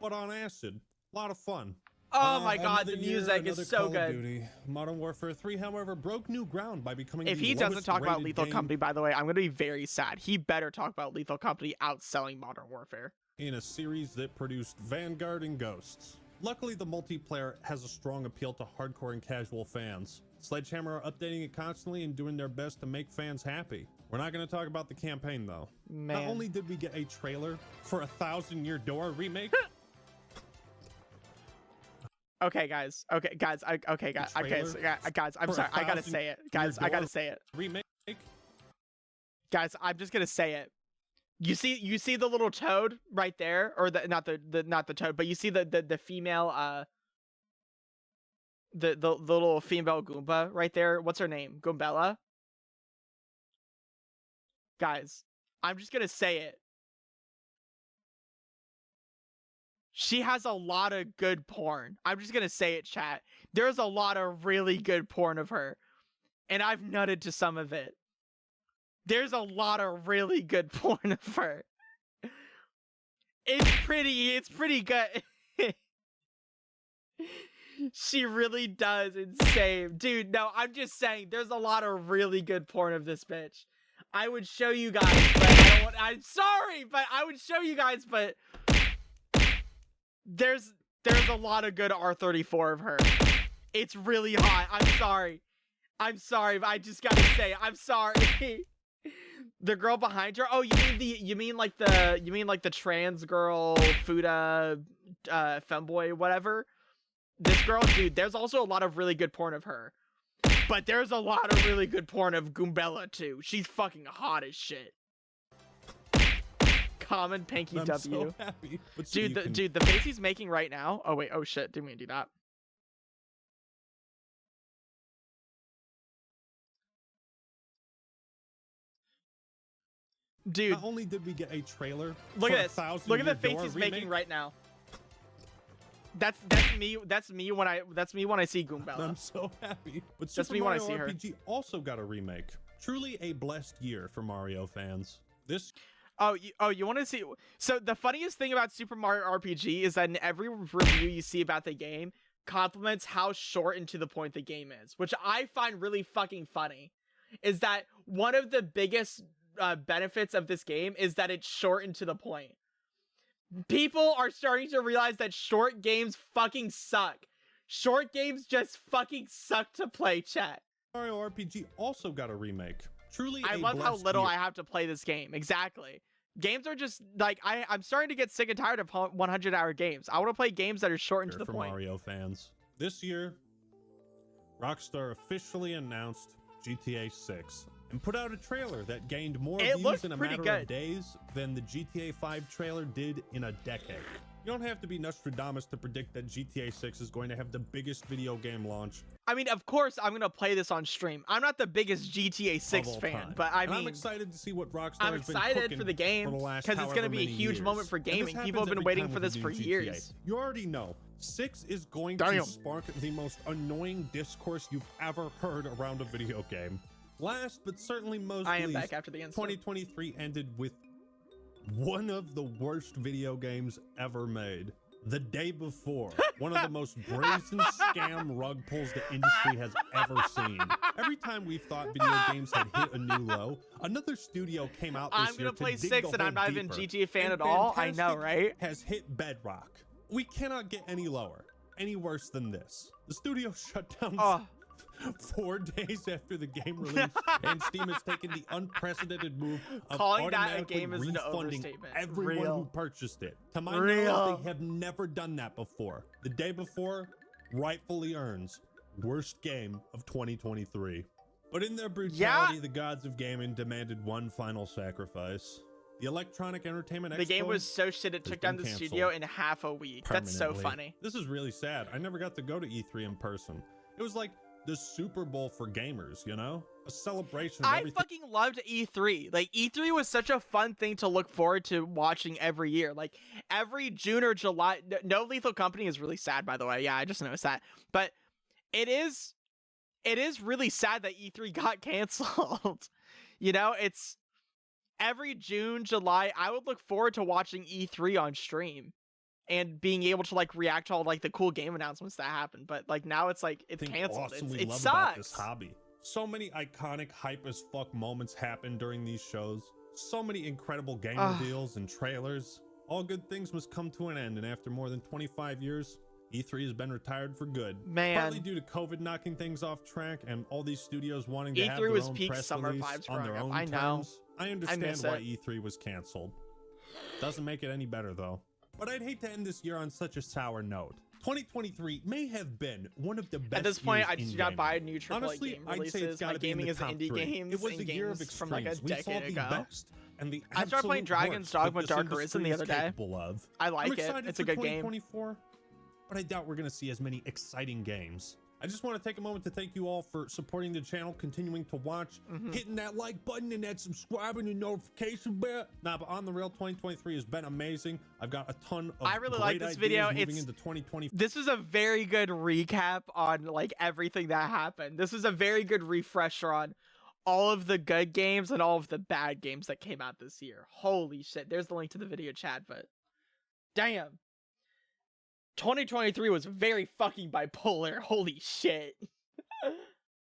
but on acid. A lot of fun. Oh my god, Another the year, music another is so Call of good. Duty. Modern Warfare 3, however, broke new ground by becoming If the he doesn't lowest talk about rated Lethal game Company, by the way, I'm going to be very sad. He better talk about Lethal Company outselling Modern Warfare. in a series that produced Vanguard and Ghosts. Luckily, the multiplayer has a strong appeal to hardcore and casual fans. Sledgehammer are updating it constantly and doing their best to make fans happy. We're not going to talk about the campaign though. Man. Not only did we get a trailer for a 1,000-Year Door remake, Okay, guys. Okay, guys. Okay, guys. Okay, so, guys. I'm for a sorry. I gotta 1,000 say it, Year guys. I gotta Door say it, remake, guys. I'm just gonna say it. You see the little toad right there, or not the toad, but you see the female the little female Goomba right there. What's her name? Goombella. Guys, I'm just gonna say it. She has a lot of good porn. I'm just gonna say it, chat. There's a lot of really good porn of her. And I've nutted to some of it. There's a lot of really good porn of her. It's pretty good. She really does insane. Dude, no, I'm just saying there's a lot of really good porn of this bitch. I would show you guys, but I'm sorry, but I would show you guys, but there's a lot of good R34 of her. It's really hot. I'm sorry, but I just gotta say, I'm sorry. The girl behind her. Oh, you mean like the trans girl, Fuda, femboy, whatever. This girl, dude. There's also a lot of really good porn of her, but there's a lot of really good porn of Goombella too. She's fucking hot as shit. Common Panky I'm W. so happy. But so Dude, the face he's making right now. Oh wait, oh shit, didn't mean to do that. Dude, Not only did we get a trailer, look for at a this. 1,000 Look at the Year face Door he's remake, making right now. That's me when I see Goombella. I'm so happy. But That's Super me when I Mario see her. RPG also got a remake. Truly a blessed year for Mario fans. This Oh, you want to see? So the funniest thing about Super Mario RPG is that in every review you see about the game compliments how short and to the point the game is, which I find really fucking funny. Is that one of the biggest benefits of this game is that it's short and to the point. People are starting to realize that short games fucking suck. Short games just fucking suck to play, chat. Mario RPG also got a remake. Truly I a love how blessed little year. I have to play this game. Exactly. Games are just like I'm starting to get sick and tired of 100-hour games. I want to play games that are short and to the for point. Mario fans. This year, Rockstar officially announced GTA 6 and put out a trailer that gained more It views looks in a pretty matter of good. days than the GTA 5 trailer did in a decade. You don't have to be Nostradamus to predict that GTA 6 is going to have the biggest video game launch I mean, of course, I'm gonna play this on stream. I'm not the biggest GTA 6 of all fan, time. but I And I'm mean, excited to see what Rockstar I'm has been excited cooking for the game for the last because it's gonna however be a many huge years. moment for And this gaming. People have happens been every waiting time for with this a for new GTA. years. You already know 6 is going Damn. to spark the most annoying discourse you've ever heard around a video game. Last but certainly most I am least, back after the insult. 2023 ended with one of the worst video games ever made. The Day Before, one of the most brazen scam rug pulls the industry has ever seen. Every time we've thought video games had hit a new low, another studio came out this I'm year gonna to play dig 6 the and I'm hole not even deeper. GTA fan And at all. I know, Fantastic right? Has hit bedrock. We cannot get any lower, any worse than this. The studio shut down Oh, 4 days after the game release, and Steam has taken the unprecedented move of Calling that a automatically game is an refunding overstatement. everyone Real. who purchased it. To my Real. knowledge, they have never done that before. The Day Before rightfully earns worst game of 2023. But in their brutality, the gods of gaming demanded one final sacrifice. The Electronic Entertainment Expo. The game was so shit it took down the studio in half a week. That's so funny. This is really sad. I never got to go to E3 in person. It was like the Super Bowl for gamers, you know? A celebration of everything. I fucking loved E3. Like, E3 was such a fun thing to look forward to watching every year. Like, every June or July. No Lethal Company is really sad, by the way. Yeah, I just noticed that. But it is really sad that E3 got canceled. You know, it's every June, July, I would look forward to watching E3 on stream and being able to like react to all like the cool game announcements that happened. But like now it's like it's canceled. It sucks. About this hobby. So many iconic hype as fuck moments happen during these shows. So many incredible game reveals and trailers. All good things must come to an end, and after more than 25 years, E3 has been retired for good. Man. Partly due to COVID knocking things off track and all these studios wanting to have their was own peak press summer release vibes on their growing own up. I know. terms. I understand why E3 was canceled. Doesn't make it any better though. But I'd hate to end this year on such a sour note. 2023 may have been one of the best. At this point, years I just in got gaming. buy new AAA Honestly, game I'd say releases. it's My gaming is indie games. It was a and year of games extremes. from like a We saw decade the ago. best and the I started playing absolute Dragon's worst that Dogma this Dark Arisen the industry other is day. capable of. I like I'm it. excited It's a for good game. 2024, but I doubt we're going to see as many exciting games. I just want to take a moment to thank you all for supporting the channel, continuing to watch, hitting that like button and that subscribe and the notification bell. Nah, but on the real, 2023 has been amazing. I've got a ton of I really great like this ideas video. moving into 2020. This is a very good recap on like everything that happened. This is a very good refresher on all of the good games and all of the bad games that came out this year. Holy shit. There's the link to the video chat, but damn. 2023 was very fucking bipolar. Holy shit.